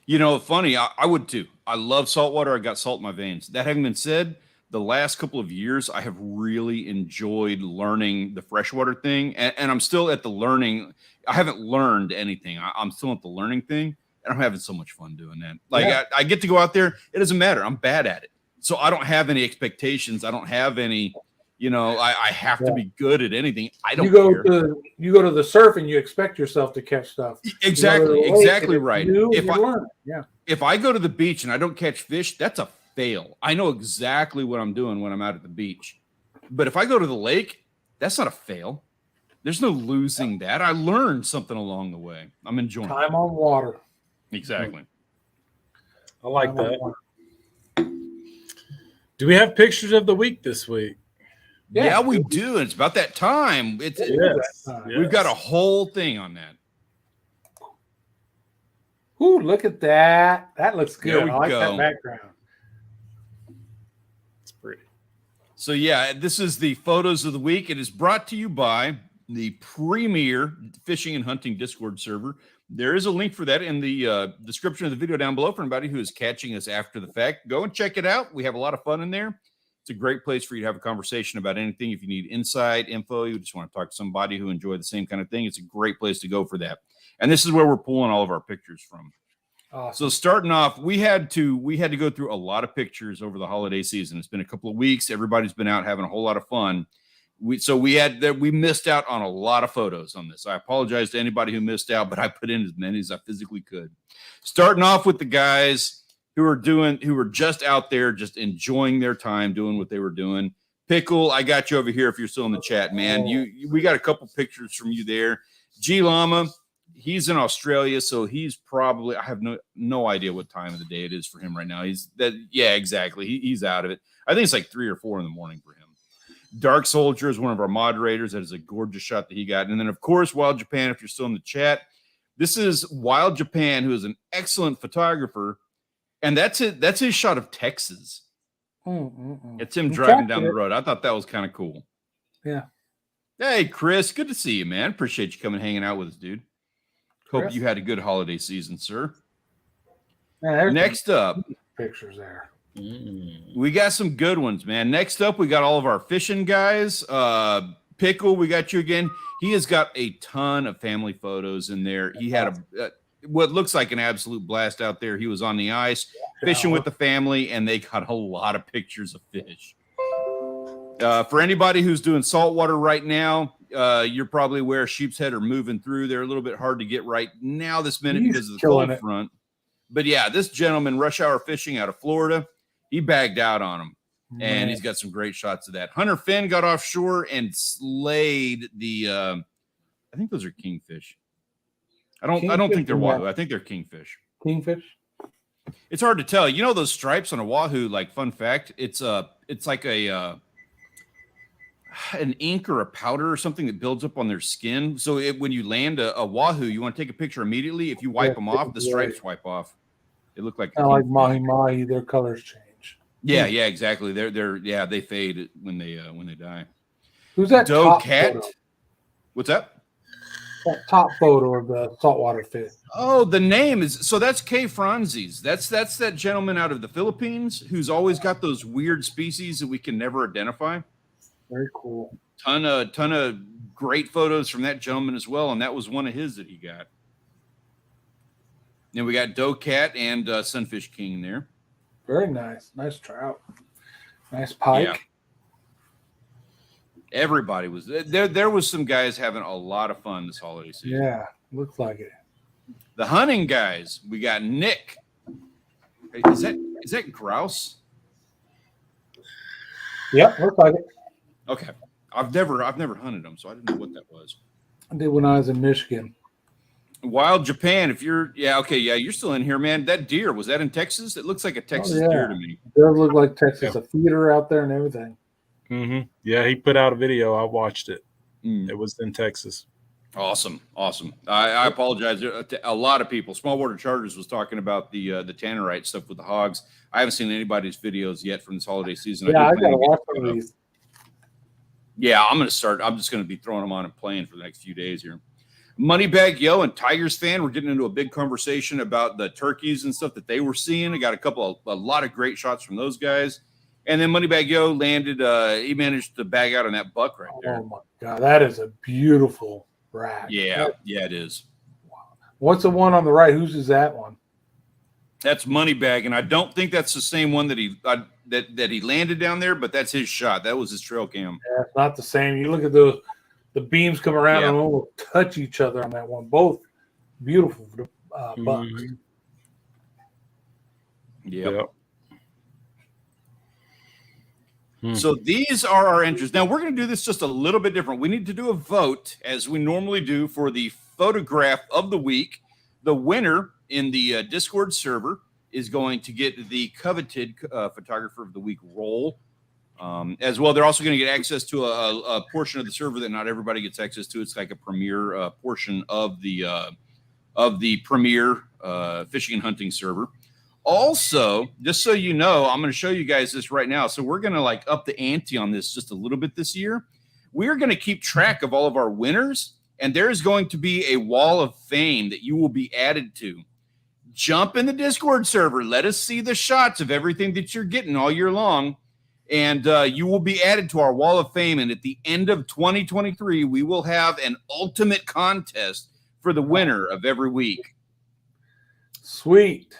Funny, I would too. I love saltwater. I got salt in my veins. That having been said, the last couple of years, I have really enjoyed learning the freshwater thing. And I'm still at the learning. I haven't learned anything. I'm still at the learning thing. And I'm having so much fun doing that. Like I get to go out there. It doesn't matter. I'm bad at it. So I don't have any expectations. I don't have any, I have to be good at anything. I don't care. You go to the surf and you expect yourself to catch stuff. Exactly right. If I go to the beach and I don't catch fish, that's a fail. I know exactly what I'm doing when I'm out at the beach. But if I go to the lake, that's not a fail. There's no losing that. I learned something along the way. I'm enjoying time on water. Exactly. I like that. Do we have pictures of the week this week? Yeah, we do. It's about that time. We've got a whole thing on that. Ooh, look at that. That looks good. I like that background. It's pretty. So, this is the photos of the week. It is brought to you by the premier fishing and hunting Discord server. There is a link for that in the description of the video down below for anybody who is catching us after the fact. Go and check it out. We have a lot of fun in there. It's a great place for you to have a conversation about anything. If you need inside info, you just want to talk to somebody who enjoy the same kind of thing, it's a great place to go for that. And this is where we're pulling all of our pictures from. Awesome. So starting off, we had to go through a lot of pictures over the holiday season. It's been a couple of weeks. Everybody's been out having a whole lot of fun. We missed out on a lot of photos on this. I apologize to anybody who missed out, but I put in as many as I physically could. Starting off with the guys who were just out there, just enjoying their time, doing what they were doing. Pickle, I got you over here if you're still in the chat, man. We got a couple pictures from you there. G Llama, he's in Australia, so he's probably, I have no idea what time of the day it is for him right now. Exactly. He's out of it. I think it's like 3 or 4 in the morning for him. Dark Soldier is one of our moderators. That is a gorgeous shot that he got. And then, of course, Wild Japan, if you're still in the chat. This is Wild Japan, who is an excellent photographer. And that's it. That's his shot of Texas. It's him driving down the road. I thought that was kind of cool. Yeah. Hey, Chris. Good to see you, man. Appreciate you coming hanging out with us, dude. Hope you had a good holiday season, sir. Next up. Pictures there. We got some good ones, man. Next up, we got all of our fishing guys. Pickle, we got you again. He has got a ton of family photos in there. He had what looks like an absolute blast out there. He was on the ice fishing with the family, and they got a lot of pictures of fish. For anybody who's doing saltwater right now, you're probably aware sheep's head are moving through. They're a little bit hard to get right now this minute because of the cold front. But this gentleman, rush hour fishing out of Florida, he bagged out on him, and he's got some great shots of that. Hunter Finn got offshore and slayed the I think those are kingfish. I don't think they're wahoo. I think they're kingfish. Kingfish? It's hard to tell. You know those stripes on a wahoo, like fun fact, it's like an ink or a powder or something that builds up on their skin. So when you land a wahoo, you want to take a picture immediately. If you wipe them off, the stripes wipe off. They look like like mahi-mahi, their colors change. Yeah, exactly. They fade when they die. Who's that? Doe cat? What's that? that top photo of the saltwater fish. Oh, the name is so that's K. Franzis. That's that gentleman out of the Philippines who's always got those weird species that we can never identify. Very cool. Ton of great photos from that gentleman as well, and that was one of his that he got. Then we got Doe Cat and Sunfish King there. Very nice. Nice trout. Nice pike. Yeah. Everybody was there. There was some guys having a lot of fun this holiday season. Yeah, looks like it. The hunting guys, we got Nick. Is that grouse? Yep, looks like it. Okay. I've never hunted them, so I didn't know what that was. I did when I was in Michigan. Wild Japan, if you're you're still in here, man. That deer, was that in Texas? It looks like a Texas deer to me. It does look like Texas, a feeder out there and everything. Mm-hmm. Yeah, he put out a video. I watched it. It was in Texas. Awesome. I apologize. A lot of people, Small Water Charters was talking about the tannerite stuff with the hogs. I haven't seen anybody's videos yet from this holiday season. Yeah, I gotta watch some of these. Yeah, I'm just going to be throwing them on and playing for the next few days here. Moneybag Yo and Tigers fan, we're getting into a big conversation about the turkeys and stuff that they were seeing. I got a lot of great shots from those guys. And then Moneybag Yo landed, he managed to bag out on that buck right there. Oh my God, that is a beautiful rack. Yeah, it is. Wow. What's the one on the right? Whose is that one? That's Moneybag, and I don't think that's the same one that he landed down there, but that's his shot. That was his trail cam. Yeah, it's not the same. You look at the beams come around and almost touch each other on that one. Both beautiful bucks. Yep. So these are our entries. Now we're going to do this just a little bit different. We need to do a vote as we normally do for the photograph of the week. The winner in the Discord server is going to get the coveted photographer of the week role. As well, they're also going to get access to a portion of the server that not everybody gets access to. It's like a premier portion of the premier fishing and hunting server. Also, just so you know, I'm going to show you guys this right now. So we're going to like up the ante on this just a little bit this year. We're going to keep track of all of our winners, and there is going to be a wall of fame that you will be added to. Jump in the Discord server. Let us see the shots of everything that you're getting all year long. And you will be added to our wall of fame. And at the end of 2023, we will have an ultimate contest for the winner of every week. Sweet.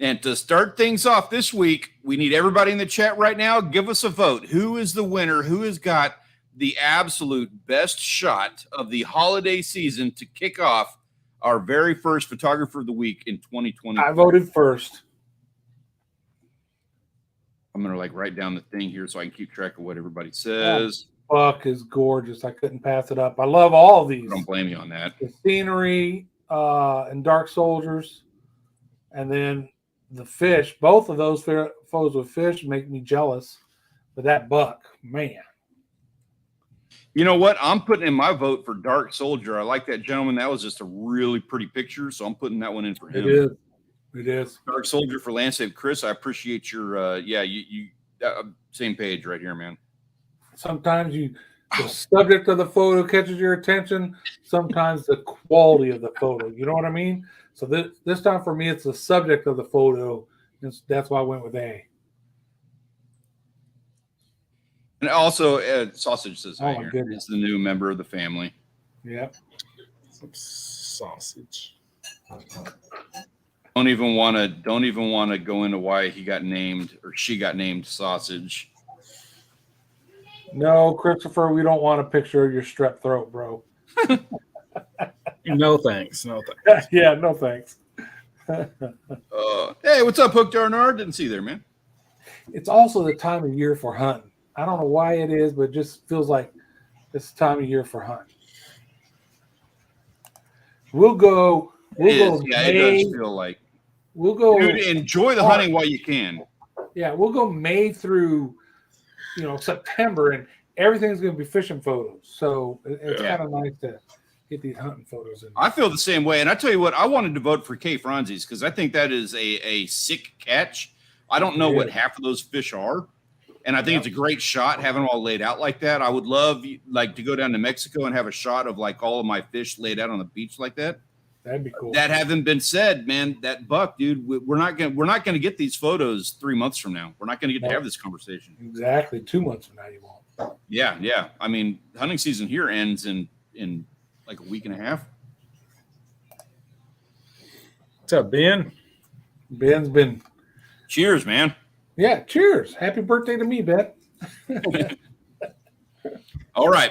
And to start things off this week, we need everybody in the chat right now. Give us a vote. Who is the winner? Who has got the absolute best shot of the holiday season to kick off our very first photographer of the week in 2020? I voted first. I'm going to like write down the thing here so I can keep track of what everybody says. Buck is gorgeous. I couldn't pass it up. I love all of these. I don't blame you on that. The scenery and Dark Soldiers, and then the fish. Both of those photos with fish make me jealous. But that buck, man. You know what? I'm putting in my vote for Dark Soldier. I like that gentleman. That was just a really pretty picture, so I'm putting that one in for him. It is. Dark Soldier for Landscape. Chris, I appreciate your you same page right here, man. Sometimes the subject of the photo catches your attention. Sometimes the quality of the photo. You know what I mean? So this time for me, it's the subject of the photo. That's why I went with A. And also, Sausage says, "Oh my goodness, it's the new member of the family." Yep. Some sausage. Don't even want to go into why he got named or she got named Sausage. No, Christopher, we don't want a picture of your strep throat, bro. No thanks. No thanks. Yeah, no thanks. Hey, what's up, Hooked Arnard? Didn't see you there, man. It's also the time of year for hunting. I don't know why it is, but it just feels like it's the time of year for hunting. We'll go. It does feel like. We'll go. Dude, enjoy the hunting while you can. Yeah, we'll go May through, September, and everything's going to be fishing photos. So it's kind of nice to get these hunting photos in. I feel the same way, and I tell you what, I wanted to vote for K. Franzis because I think that is a sick catch. I don't know what half of those fish are, And I think it's a great shot having them all laid out like that. I would love like to go down to Mexico and have a shot of like all of my fish laid out on the beach like that. That'd be cool. That having been said, man, that buck, dude, we're not gonna get these photos 3 months from now. We're not gonna get to have this conversation. Exactly, 2 months from now you won't. Yeah. I mean, hunting season here ends in like a week and a half. What's up, Ben? Ben's been. Cheers, man. Yeah, cheers. Happy birthday to me, Ben. All right.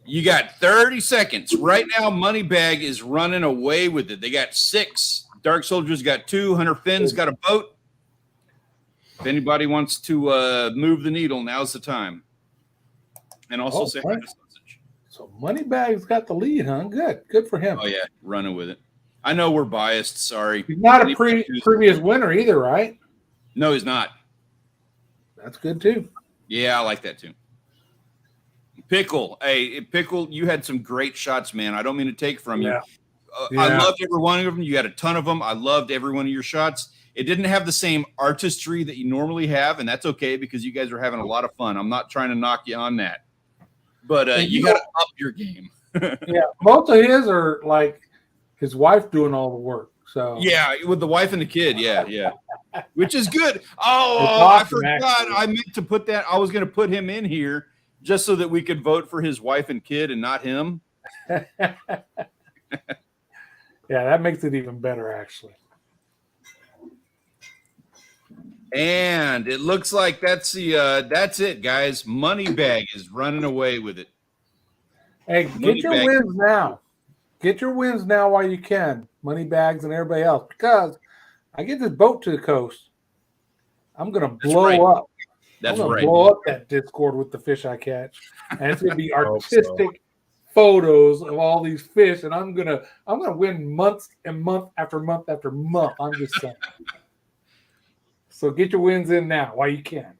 You got 30 seconds. Right now, Moneybag is running away with it. They got 6. Dark Soldiers got 2. Hunter Finn's got a boat. If anybody wants to move the needle, now's the time. And also say hi to Sausage. So Moneybag's got the lead, huh? Good for him. Oh, yeah, running with it. I know we're biased. Sorry. He's not a previous winner either, right? No, he's not. That's good, too. Yeah, I like that, too. Pickle. Hey, Pickle, you had some great shots, man. I don't mean to take from you. I loved every one of them. You had a ton of them. I loved every one of your shots. It didn't have the same artistry that you normally have, and that's okay because you guys are having a lot of fun. I'm not trying to knock you on that. But you got to up your game. Yeah, most of his are like his wife doing all the work. So yeah, with the wife and the kid. Yeah. Which is good. Oh, awesome, I forgot. I meant to put that. I was going to put him in here just so that we could vote for his wife and kid and not him. Yeah, that makes it even better, actually. And it looks like that's it, guys. Moneybag is running away with it. Hey, get your wins now. Get your wins now while you can, Moneybags and everybody else, because I get this boat to the coast. I'm gonna blow up. That's I'm gonna right. blow up that Discord with the fish I catch, and it's gonna be artistic photos of all these fish, and I'm gonna win month after month after month. I'm just saying. So get your wins in now while you can.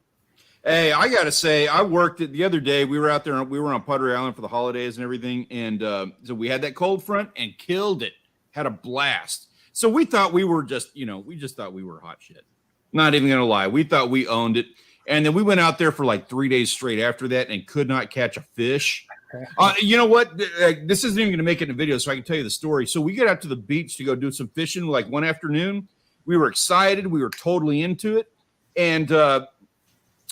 Hey, I gotta say, I worked it the other day. We were out there. We were on Padre Island for the holidays and everything, and so we had that cold front and killed it. Had a blast. So we thought we were just, we just thought we were hot shit. Not even gonna lie, we thought we owned it. And then we went out there for like 3 days straight after that and could not catch a fish. You know what? This isn't even gonna make it in a video, so I can tell you the story. So we get out to the beach to go do some fishing like one afternoon. We were excited. We were totally into it, and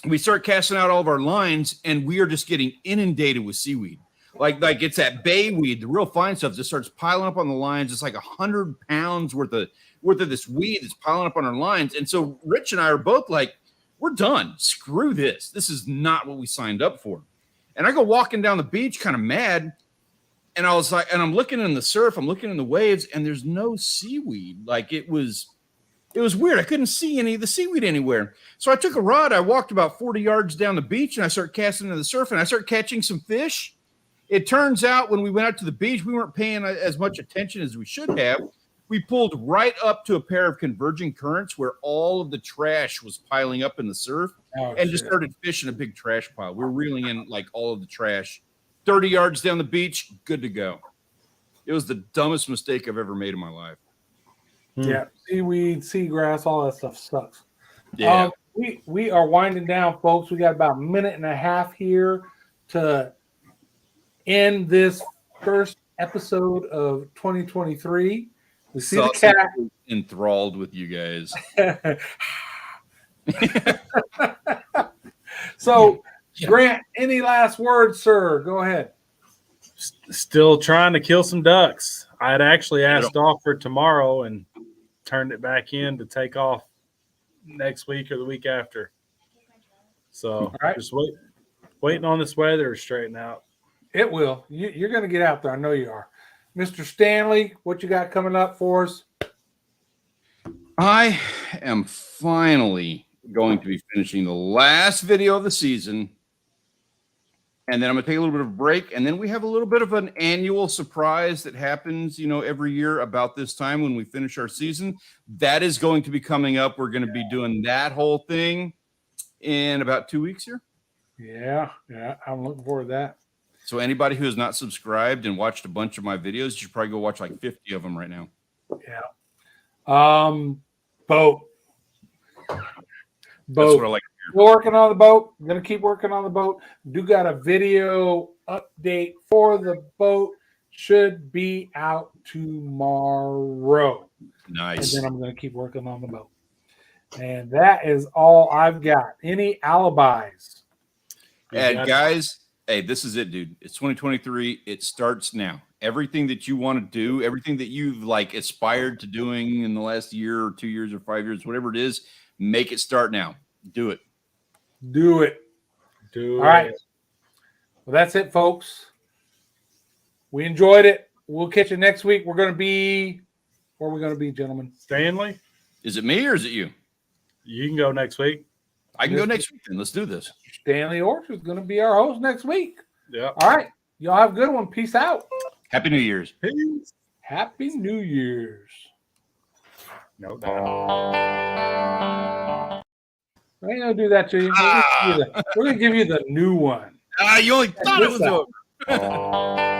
we start casting out all of our lines, and we are just getting inundated with seaweed. Like it's that bay weed, the real fine stuff just starts piling up on the lines. It's like 100 pounds worth of this weed that's piling up on our lines. And so Rich and I are both like, we're done. Screw this. This is not what we signed up for. And I go walking down the beach kind of mad. And I was like, and I'm looking in the surf, I'm looking in the waves, and there's no seaweed. Like it was weird. I couldn't see any of the seaweed anywhere. So I took a rod. I walked about 40 yards down the beach, and I started casting into the surf, and I started catching some fish. It turns out when we went out to the beach, we weren't paying as much attention as we should have. We pulled right up to a pair of converging currents where all of the trash was piling up in the surf just started fishing a big trash pile. We were reeling in like all of the trash. 30 yards down the beach, good to go. It was the dumbest mistake I've ever made in my life. Yeah, seaweed, seagrass, all that stuff sucks. Yeah. We are winding down, folks. We got about a minute and a half here to end this first episode of 2023. We see the cat enthralled with you guys. So, Grant, any last words, sir? Go ahead. Still trying to kill some ducks. I had actually asked off for tomorrow and turned it back in to take off next week or the week after. So just waiting on this weather to straighten out. It will. You're going to get out there. I know you are. Mr. Stanley, what you got coming up for us? I am finally going to be finishing the last video of the season. And then I'm going to take a little bit of a break. And then we have a little bit of an annual surprise that happens, every year about this time when we finish our season. That is going to be coming up. We're going to be doing that whole thing in about 2 weeks here. Yeah. I'm looking forward to that. So anybody who has not subscribed and watched a bunch of my videos, you should probably go watch like 50 of them right now. Yeah. Boat. That's what I like to We're working on the boat. We're gonna keep working on the boat. Do got a video update for the boat. Should be out tomorrow. Nice. And then I'm gonna keep working on the boat. And that is all I've got. Any alibis? And guys, hey, this is it, dude. It's 2023. It starts now. Everything that you want to do, everything that you've like aspired to doing in the last year or 2 years or 5 years, whatever it is, make it start now. Do it. Do it. Do All right. it. Well, that's it, folks. We enjoyed it. We'll catch you next week. We're going to be, where are we going to be, gentlemen? Stanley, Is it me or is it you? you can go next week. I can go next week then. Let's do this. Stanley Orchard is going to be our host next week. Yeah. All right. Y'all have a good one. Peace out. Happy New Year's. Peace. Happy New Year's. No doubt. I ain't going to do that to you. We're going to give you the new one. You only thought it was Check this over.